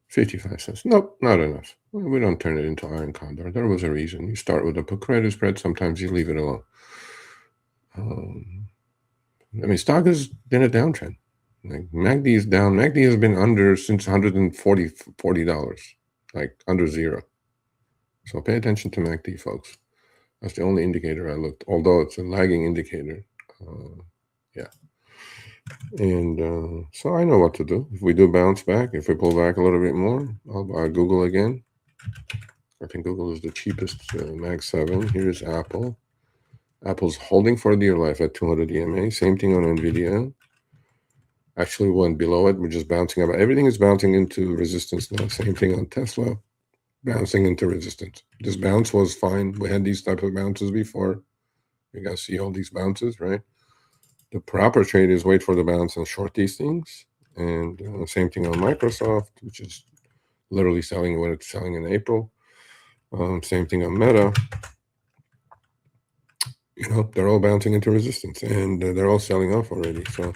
55 cents. Nope, not enough. We don't turn it into iron condor. There was a reason. You start with a put credit spread. Sometimes you leave it alone. Stock has been a downtrend. Like MACD is down. MACD has been under since $140, like under zero. So pay attention to MACD, folks. That's the only indicator I looked, although it's a lagging indicator. Yeah. And so I know what to do. If we do bounce back, if we pull back a little bit more, I'll buy Google again. I think Google is the cheapest, Mag 7. Here's Apple. Apple's holding for dear life at 200 EMA. Same thing on NVIDIA. Actually went below it. We're just bouncing up. Everything is bouncing into resistance now. Same thing on Tesla. Bouncing into resistance. This bounce was fine. We had these type of bounces before. You guys see all these bounces, right? The proper trade is wait for the bounce and short these things. And same thing on Microsoft, which is literally selling what it's selling in April. Same thing on Meta. They're all bouncing into resistance, and they're all selling off already. So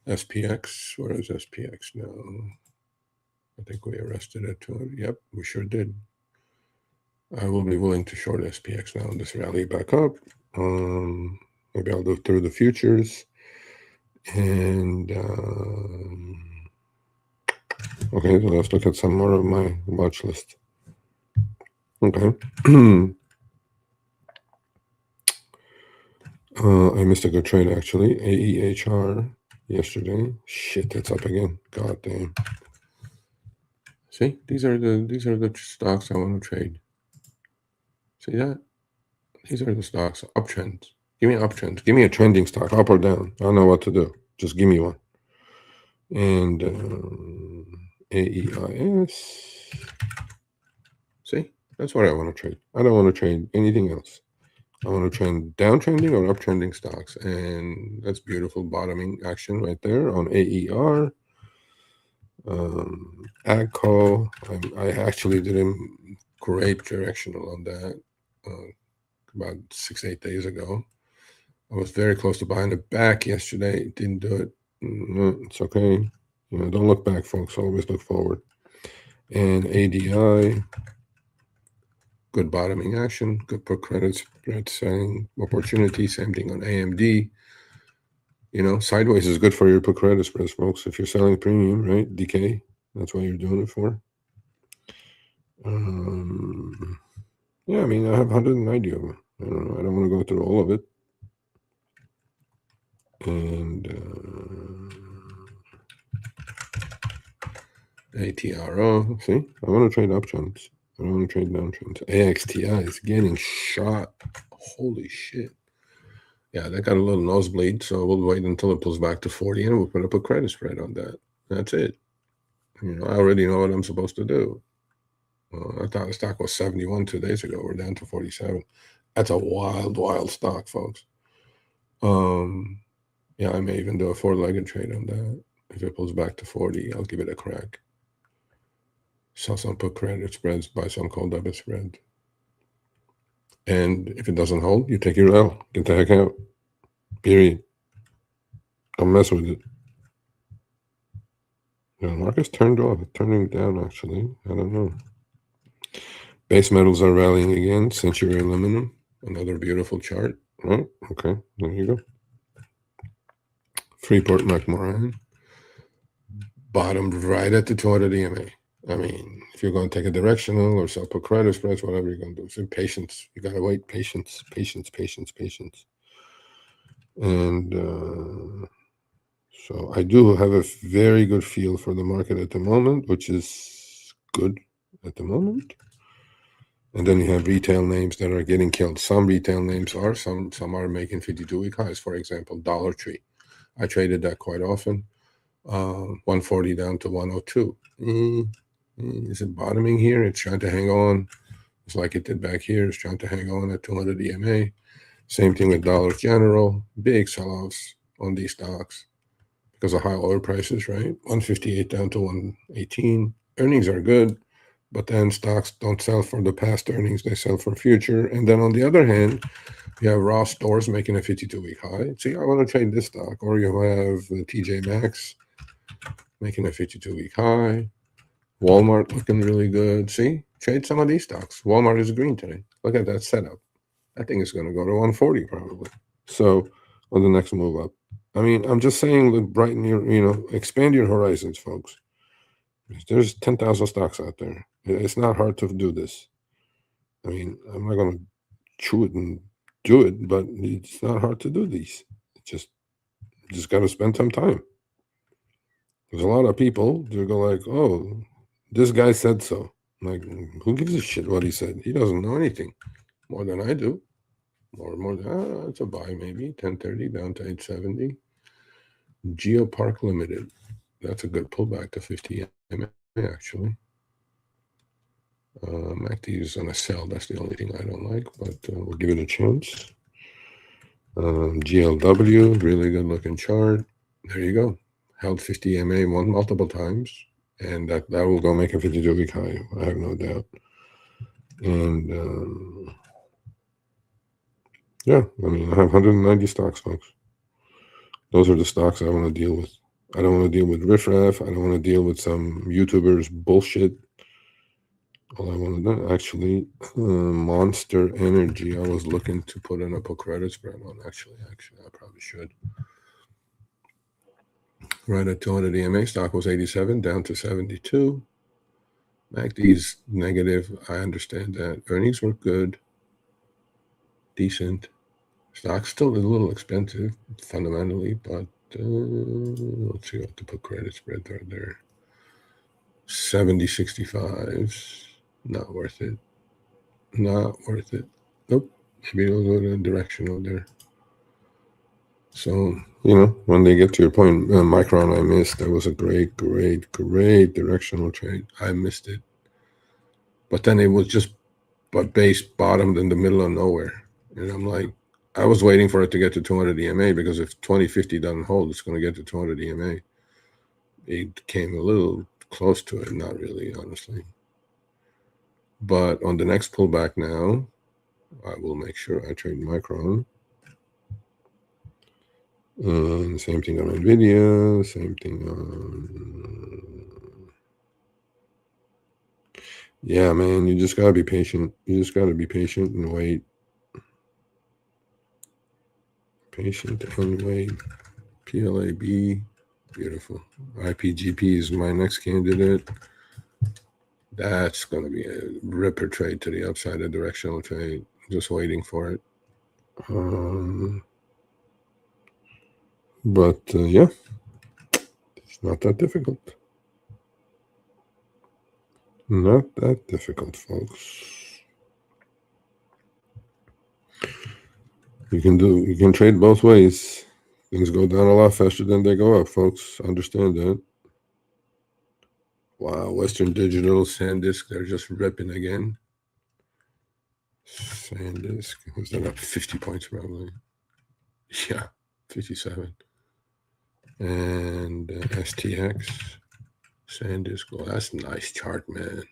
SPX, where is SPX now? I think we arrested at 200. Yep, we sure did. I will be willing to short SPX now in this rally back up. Maybe I'll go through the futures. And okay, so let's look at some more of my watch list. Okay. I missed a good trade actually. AEHR yesterday. Shit, it's up again. God damn. See, these are the stocks I want to trade. See that? These are the stocks. Uptrends. Give me uptrends. Give me a trending stock, up or down. I don't know what to do. Just give me one. And AEIS. See, that's what I want to trade. I don't want to trade anything else. I want to trend downtrending or uptrending stocks, and that's beautiful bottoming action right there on AER. AGCO, I actually did a great directional on that about 6-8 days ago. I was very close to buying it back yesterday. Didn't do it. It's okay. Don't look back, folks. Always look forward. And ADI, good bottoming action, good put credit spread selling opportunity. Same thing on AMD. Sideways is good for your put credit spreads, folks. If you're selling premium, right? Decay. That's what you're doing it for. Yeah, I mean, I have 190 of them. I don't know. I don't want to go through all of it. And ATRO. See, I want to trade uptrends. I don't want to trade downtrends. AXTI is getting shot. Holy shit. Yeah, that got a little nosebleed, so we'll wait until it pulls back to 40 and we'll put up a credit spread on that. That's it. I already know what I'm supposed to do. I thought the stock was 71 2 days ago. We're down to 47. That's a wild stock, folks. Yeah, I may even do a 4-legged trade on that. If it pulls back to 40, I'll give it a crack. Sell some put credit spreads, buy some call debit spread. And if it doesn't hold, you take your L. Get the heck out. Period. Don't mess with it. The market's turned off. It's turning down, actually. I don't know. Base metals are rallying again. Century aluminum. Another beautiful chart. Right? Okay. There you go. Freeport McMoran. Bottomed right at the 200 EMA. I mean, if you're going to take a directional or sell put credit spreads, whatever you're going to do, so patience. You got to wait. Patience. And so I do have a very good feel for the market at the moment, which is good at the moment. And then you have retail names that are getting killed. Some retail names are, some are making 52-week highs. For example, Dollar Tree. I traded that quite often. 140 down to 102. Is it bottoming here? It's trying to hang on. It's like it did back here. It's trying to hang on at 200 EMA. Same thing with Dollar General. Big sell-offs on these stocks because of high oil prices, right? 158 down to 118. Earnings are good, but then stocks don't sell for the past earnings. They sell for future. And then on the other hand, you have Ross Stores making a 52-week high. See, I want to trade this stock. Or you have the TJ Maxx making a 52-week high. Walmart looking really good. See, trade some of these stocks. Walmart is green today. Look at that setup. I think it's going to go to 140 probably. So on the next move up. I mean, I'm just saying, brighten your, expand your horizons, folks. There's 10,000 stocks out there. It's not hard to do this. I mean, I'm not going to chew it and do it, but it's not hard to do these. Just got to spend some time. There's a lot of people, they go like, oh, this guy said so. I'm like, who gives a shit what he said? He doesn't know anything more than I do. More than, it's a buy maybe. 1030 down to 870. Geopark Limited. That's a good pullback to 50 MA actually. MACD is on a sell. That's the only thing I don't like, but we'll give it a chance. GLW, really good looking chart. There you go. Held 50 MA multiple times, and that will go make a 52-week high. I have no doubt. And yeah, I mean, I have 190 stocks, folks. Those are the stocks I want to deal with. I don't want to deal with riffraff. I don't want to deal with some YouTubers bullshit. All I want to do, actually, Monster Energy. I was looking to put in a put credit spread on. Actually, I probably should. Right at 200 EMA, stock was 87, down to 72. MACD's negative. I understand that. Earnings were good, decent. Stock's still a little expensive fundamentally, but let's see what the put credit spreads are there. 70-65s. Not worth it. Not worth it. Nope. Maybe it'll go to directional there. So, when they get to your point, Micron I missed. That was a great directional trade. I missed it. But then it was just base bottomed in the middle of nowhere. And I'm like, I was waiting for it to get to 200 EMA because if 2050 doesn't hold, it's going to get to 200 EMA. It came a little close to it, not really, honestly. But on the next pullback now, I will make sure I trade Micron. Same thing on NVIDIA, same thing on... Yeah, man, you just got to be patient. You just got to be patient and wait. Patient and wait. PLAB, beautiful. IPGP is my next candidate. That's going to be a ripper trade to the upside, a directional trade. Just waiting for it. But yeah, it's not that difficult. Not that difficult, folks. You can trade both ways. Things go down a lot faster than they go up, folks. Understand that. Wow, Western Digital, SanDisk, they're just ripping again. SanDisk, was that up 50 points probably? Yeah, 57. And STX, SanDisk, well, that's a nice chart, man.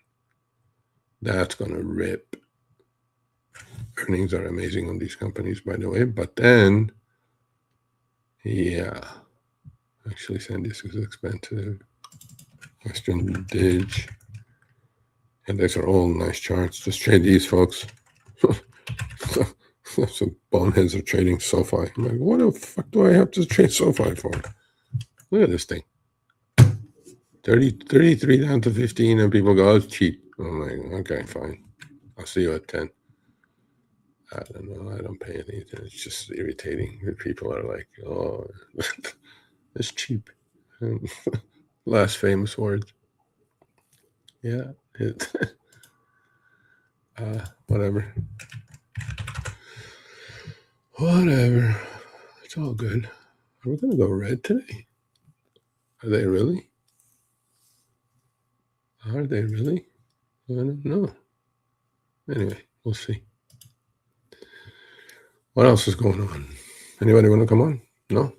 That's going to rip. Earnings are amazing on these companies, by the way. But then, yeah, actually, SanDisk is expensive. Western Dig. And these are all nice charts. Just trade these, folks. Some boneheads are trading SoFi. I'm like, what the fuck do I have to trade SoFi for? Look at this thing. 33 down to 15, and people go, oh, it's cheap. I'm like, okay, fine. I'll see you at 10. I don't know. I don't pay anything. It's just irritating. People are like, oh, it's cheap. Last famous words. Yeah. Whatever. Whatever. It's all good. Are we going to go red today? Are they really? Are they really? I don't know. Anyway, we'll see. What else is going on? Anybody want to come on? No?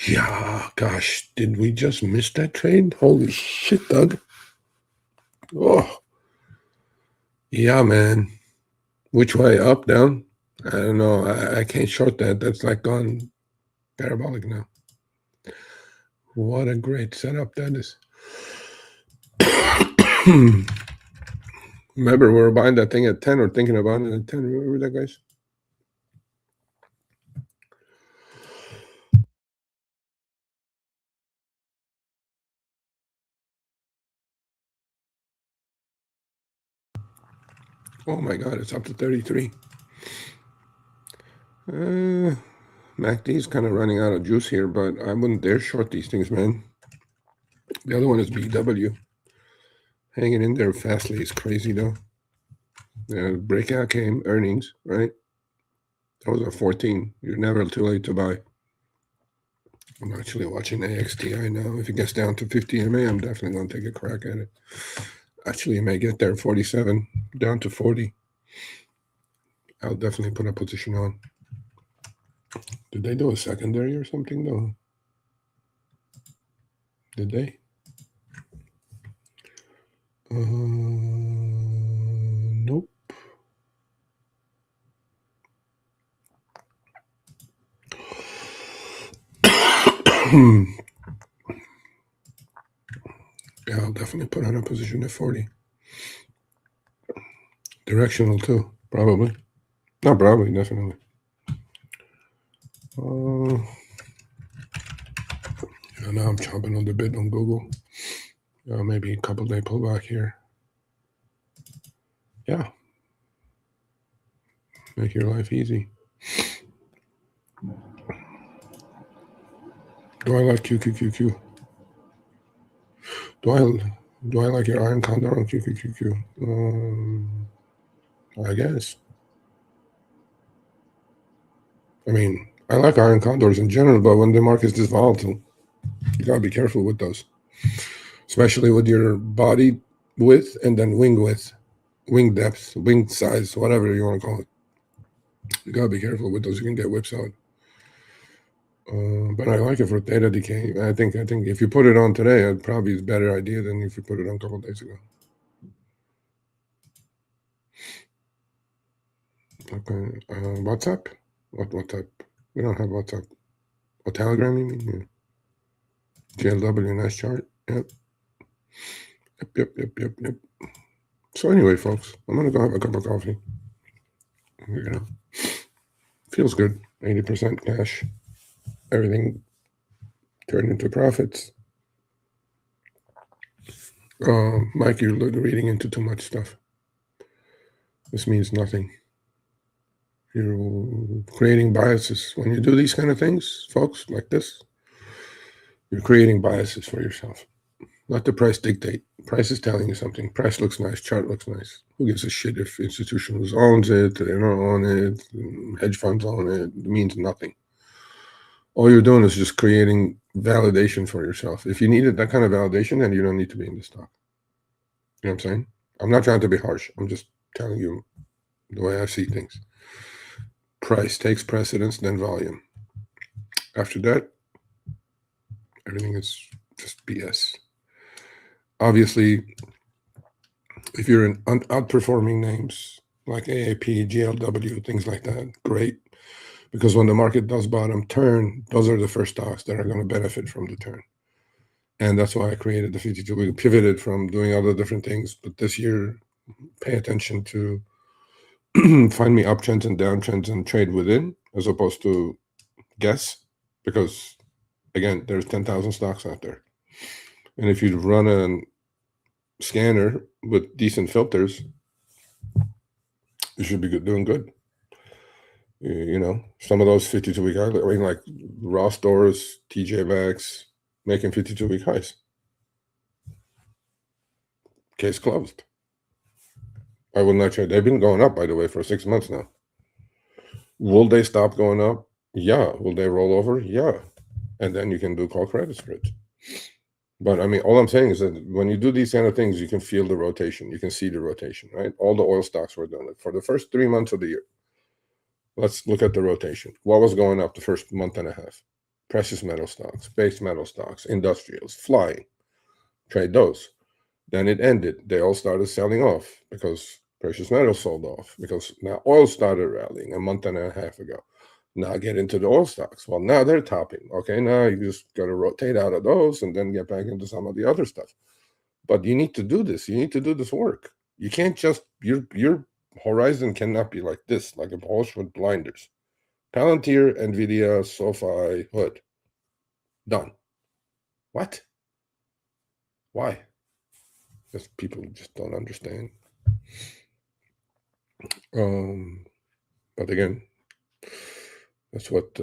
Yeah, gosh, did we just miss that trade? Holy shit, Doug. Oh, yeah, man. Which way? Up, down? I don't know. I can't short that. That's like gone parabolic now. What a great setup that is. Remember, we were buying that thing at 10 or thinking about it at 10. Remember that, guys? Oh my God, it's up to 33. MACD's kind of running out of juice here, but I wouldn't dare short these things, man. The other one is BW. Hanging in there fastly is crazy, though. Breakout came, earnings, right? That was a 14. You're never too late to buy. I'm actually watching AXTI now. If it gets down to 50 MA, I'm definitely going to take a crack at it. Actually, it may get there, 47, down to 40. I'll definitely put a position on. Did they do a secondary or something, though? Did they? Nope. Yeah, I'll definitely put on a position at 40. Directional too, probably. Not probably, definitely. Yeah, now I'm chomping on the bit on Google. Maybe a couple day pullback here. Yeah. Make your life easy. Do I like QQQQ? Do I like your iron condor on QQQQ? I guess. I mean, I like iron condors in general, but when the market's this volatile, you gotta be careful with those, especially with your body width and then wing width, wing depth, wing size, whatever you want to call it. You gotta be careful with those. You can get whipsawed. But I like it for theta decay. I think if you put it on today, it probably is a better idea than if you put it on a couple days ago. Okay, WhatsApp? What WhatsApp? We don't have WhatsApp. Oh, Telegram, you mean? Yeah. GLW, nice chart. Yep. Yep. So anyway, folks, I'm gonna go have a cup of coffee. You know, feels good. 80% cash. Everything turned into profits. Mike, you're reading into too much stuff. This means nothing. You're creating biases. When you do these kind of things, folks, like this, you're creating biases for yourself. Let the price dictate. Price is telling you something. Price looks nice. Chart looks nice. Who gives a shit if institutions owns it, they don't own it, hedge funds own it? It means nothing. All you're doing is just creating validation for yourself. If you needed that kind of validation, then you don't need to be in the stock. You know what I'm saying? I'm not trying to be harsh. I'm just telling you the way I see things. Price takes precedence, then volume. After that, everything is just BS. Obviously, if you're in outperforming names like AAP, GLW, things like that, great. Because when the market does bottom turn, those are the first stocks that are going to benefit from the turn. And that's why I created the 52. We pivoted from doing other different things. But this year, pay attention to find me uptrends and downtrends and trade within as opposed to guess. Because, again, there's 10,000 stocks out there. And if you run a scanner with decent filters, you should be doing good. You know, some of those 52-week highs, I mean, like Ross Doors, TJ Maxx, making 52-week highs. Case closed. I will not trade. They've been going up, by the way, for 6 months now. Will they stop going up? Yeah. Will they roll over? Yeah. And then you can do call credit spreads. But I mean, all I'm saying is that when you do these kind of things, you can feel the rotation. You can see the rotation, right? All the oil stocks were doing it for the first 3 months of the year. Let's look at the rotation. What was going up the first month and a half? Precious metal stocks, base metal stocks, industrials, flying. Trade those. Then it ended. They all started selling off because precious metals sold off because now oil started rallying a month and a half ago. Now get into the oil stocks. Well, now they're topping. Okay, now you just got to rotate out of those and then get back into some of the other stuff. But you need to do this. You need to do this work. You can't just, your horizon cannot be like this, like a horse with blinders. Palantir, NVIDIA, SoFi, Hood. Done. What? Why? Because people just don't understand. But again, that's what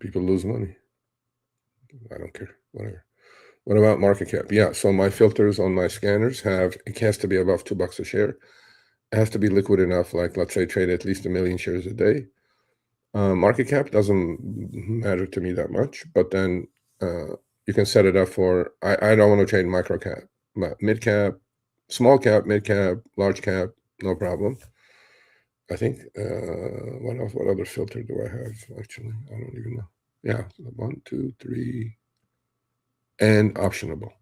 people lose money. I don't care. Whatever. What about market cap? Yeah, so my filters on my scanners have, it has to be above $2 a share. It has to be liquid enough, like let's say trade at least 1 million shares a day. Market cap doesn't matter to me that much, but then you can set it up for, I don't want to trade micro cap, mid cap, small cap, mid cap, large cap, no problem. I think, what else? What other filter do I have? Actually, I don't even know. Yeah, 1, 2, 3, and optionable.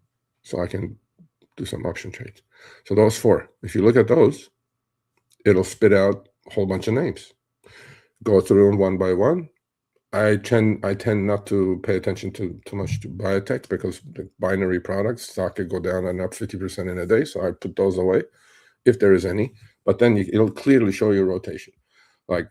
So I can do some option trades. So those 4. If you look at those, it'll spit out a whole bunch of names. Go through them one by one. I tend not to pay attention to too much to biotech because the binary products stock could go down and up 50% in a day. So I put those away if there is any. But then it'll clearly show you rotation. Like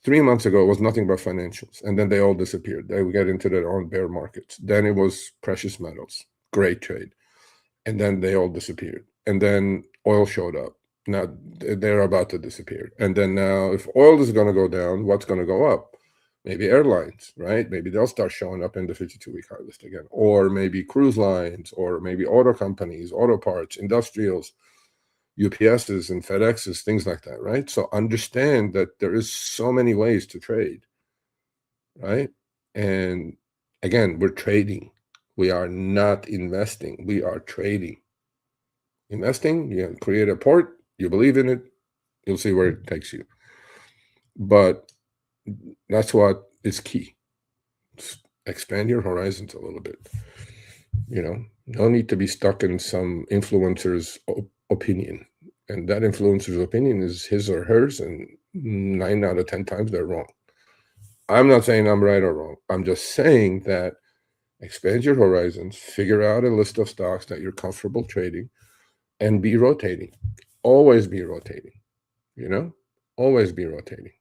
3 months ago, it was nothing but financials, and then they all disappeared. They would get into their own bear markets. Then it was precious metals, great trade, and then they all disappeared. And then oil showed up. Now they're about to disappear. And then now, if oil is going to go down, what's going to go up? Maybe airlines, right? Maybe they'll start showing up in the 52-week high list again, or maybe cruise lines, or maybe auto companies, auto parts, industrials, UPSs and FedExes, things like that, right? So understand that there is so many ways to trade, right? And again, we're trading. We are not investing. We are trading. Investing, you create a port, you believe in it, you'll see where it takes you. But that's what is key. Just expand your horizons a little bit. No need to be stuck in some influencer's opinion. And that influencer's opinion is his or hers, and 9 out of 10 times they're wrong. I'm not saying I'm right or wrong. I'm just saying that expand your horizons, figure out a list of stocks that you're comfortable trading, and be rotating. Always be rotating, always be rotating.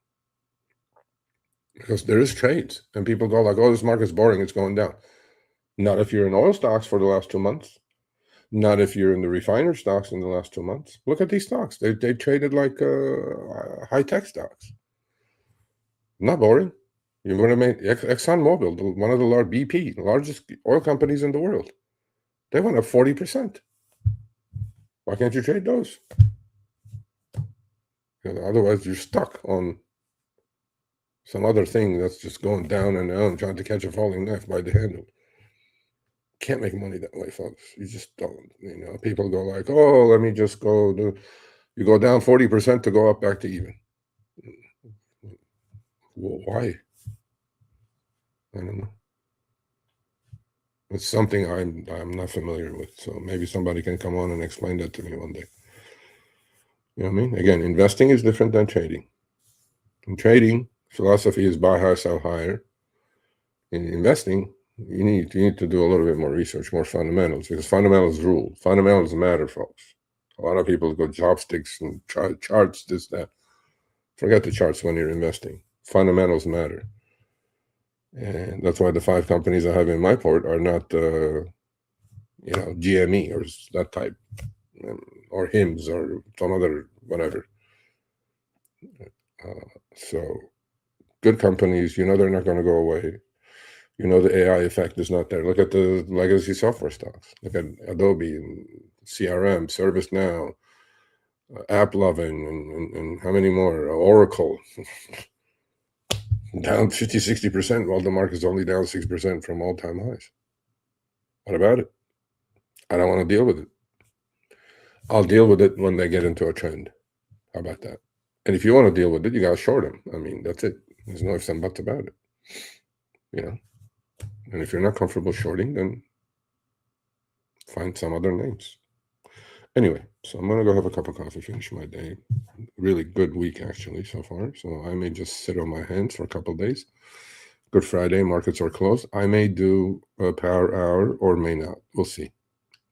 Because there is trades, and people go like, oh, this market's boring, it's going down. Not if you're in oil stocks for the last 2 months. Not if you're in the refiner stocks in the last 2 months. Look at these stocks. They traded like high-tech stocks. Not boring. You're going to make ExxonMobil, one of the BP, largest oil companies in the world. They went up 40%. Why can't you trade those? Otherwise, you're stuck on some other thing that's just going down and down, trying to catch a falling knife by the handle. Can't make money that way, folks. You just don't. People go like, oh, let me just go do. You go down 40% to go up back to even. Well, why? I don't know. It's something I'm not familiar with. So maybe somebody can come on and explain that to me one day. You know what I mean? Again, investing is different than trading. In trading, philosophy is buy higher, sell higher. In investing, you need to do a little bit more research, more fundamentals, because fundamentals rule. Fundamentals matter, folks. A lot of people go chopsticks and charts, this, that. Forget the charts when you're investing. Fundamentals matter. And that's why the 5 companies I have in my port are not, GME or that type, or HIMS or some other whatever. So good companies, they're not going to go away. The AI effect is not there. Look at the legacy software stocks. Look at Adobe and CRM, ServiceNow, AppLovin, and how many more? Oracle. Down 50, 60%, while the market's only down 6% from all-time highs. What about it? I don't want to deal with it. I'll deal with it when they get into a trend. How about that? And if you want to deal with it, you got to short them. I mean, that's it. There's no ifs and buts about it. And if you're not comfortable shorting, then find some other names. Anyway, so I'm going to go have a cup of coffee, finish my day. Really good week, actually, so far. So I may just sit on my hands for a couple of days. Good Friday, markets are closed. I may do a power hour or may not. We'll see.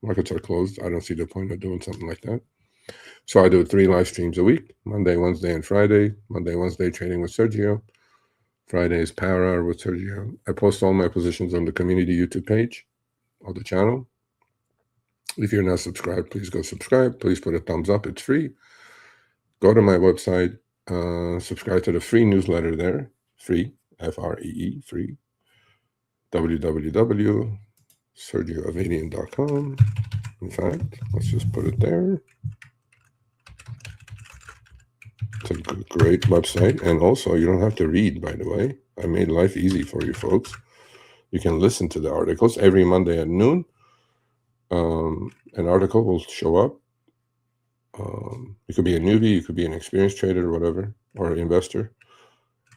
Markets are closed. I don't see the point of doing something like that. So I do 3 live streams a week, Monday, Wednesday, and Friday. Monday, Wednesday, trading with Sergio. Friday is power hour with Sergio. I post all my positions on the community YouTube page of the channel. If you're not subscribed, please go subscribe. Please put a thumbs up. It's free. Go to my website. Subscribe to the free newsletter there. Free, Free, free. www.sergioavadian.com. In fact, let's just put it there. It's a great website. And also, you don't have to read, by the way. I made life easy for you folks. You can listen to the articles every Monday at noon. An article will show up. You could be a newbie, you could be an experienced trader or whatever, or an investor.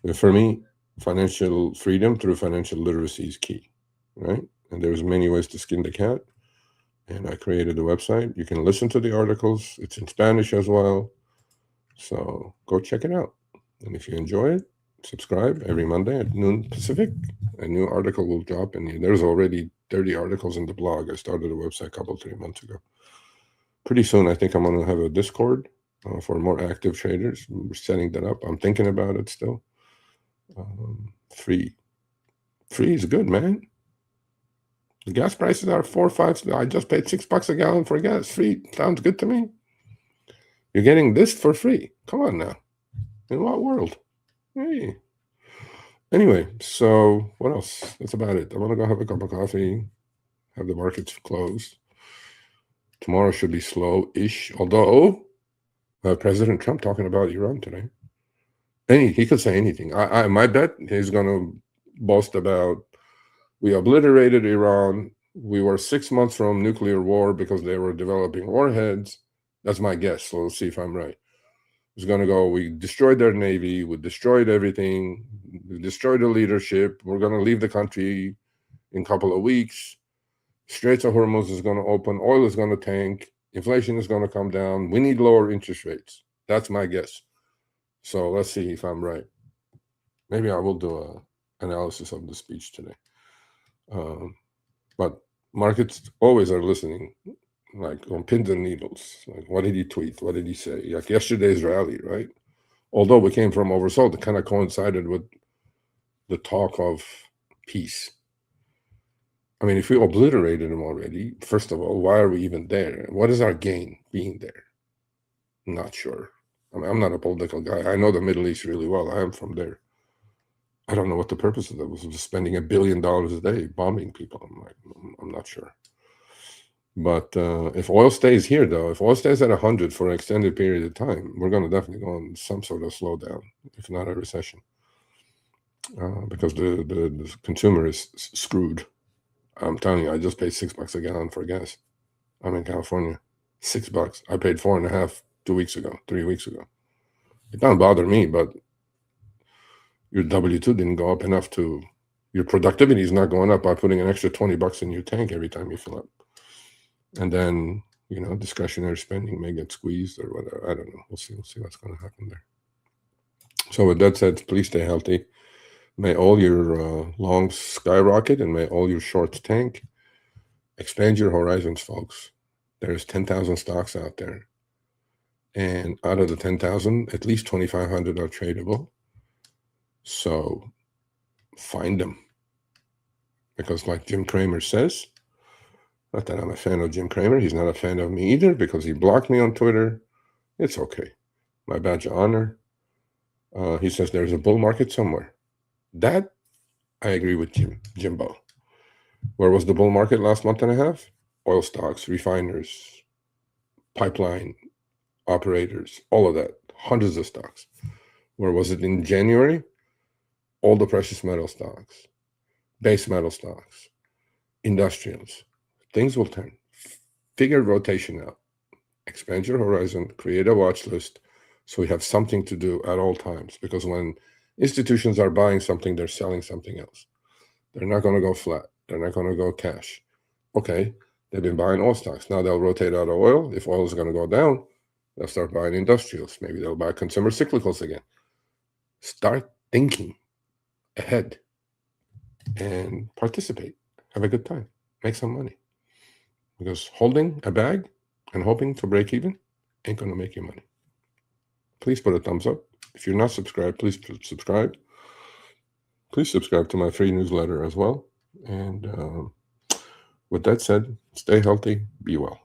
But for me, financial freedom through financial literacy is key, right? And there's many ways to skin the cat. And I created a website. You can listen to the articles. It's in Spanish as well. So go check it out. And if you enjoy it, subscribe every Monday at noon Pacific. A new article will drop, and there's already 30 articles in the blog. I started a website a 3 months ago. Pretty soon, I think I'm going to have a Discord for more active traders. We're setting that up. I'm thinking about it still. Free is good, man. The gas prices are 4 or 5. I just paid $6 a gallon for gas. Free sounds good to me. You're getting this for free. Come on now. In what world? Hey. Anyway, so what else? That's about it. I want to go have a cup of coffee, have the markets closed. Tomorrow should be slow-ish, although President Trump talking about Iran today. He could say anything. My bet, he's going to boast about, we obliterated Iran. We were 6 months from nuclear war because they were developing warheads. That's my guess, so we'll see if I'm right. He's going to go, we destroyed their navy, we destroyed everything, we destroyed the leadership, we're going to leave the country in a couple of weeks. Straits of Hormuz is going to open, oil is going to tank, inflation is going to come down, we need lower interest rates. That's my guess. So let's see if I'm right. Maybe I will do an analysis of the speech today. But markets always are listening, like on pins and needles. Like, what did he tweet? What did he say? Like yesterday's rally, right? Although we came from oversold, it kind of coincided with the talk of peace. I mean, if we obliterated them already, first of all, why are we even there? What is our gain being there? I'm not sure. I mean, I'm not a political guy. I know the Middle East really well. I am from there. I don't know what the purpose of that was. Just spending $1 billion a day bombing people. I'm not sure. But if oil stays here, though, if oil stays at 100 for an extended period of time, we're going to definitely go on some sort of slowdown, if not a recession, because the consumer is screwed. I'm telling you, I just paid $6 a gallon for gas. I'm in California. $6. I paid $4.50 3 weeks ago. It doesn't bother me, but your W-2 didn't go up enough to, your productivity is not going up by putting an extra $20 in your tank every time you fill up. And then, discretionary spending may get squeezed or whatever. I don't know. We'll see what's going to happen there. So with that said, please stay healthy. May all your longs skyrocket and may all your shorts tank. Expand your horizons, folks. There's 10,000 stocks out there. And out of the 10,000, at least 2,500 are tradable. So find them. Because like Jim Cramer says, not that I'm a fan of Jim Cramer. He's not a fan of me either because he blocked me on Twitter. It's okay. My badge of honor. He says there's a bull market somewhere. That, I agree with Jimbo. Where was the bull market last month and a half? Oil stocks, refiners, pipeline operators, all of that. Hundreds of stocks. Where was it in January? All the precious metal stocks, base metal stocks, industrials. Things will turn. Figure rotation out. Expand your horizon. Create a watch list so we have something to do at all times. Because when institutions are buying something, they're selling something else. They're not going to go flat. They're not going to go cash. Okay, they've been buying oil stocks. Now they'll rotate out of oil. If oil is going to go down, they'll start buying industrials. Maybe they'll buy consumer cyclicals again. Start thinking ahead and participate. Have a good time. Make some money. Because holding a bag and hoping to break even ain't going to make you money. Please put a thumbs up. If you're not subscribed, please subscribe. Please subscribe to my free newsletter as well. And with that said, stay healthy, be well.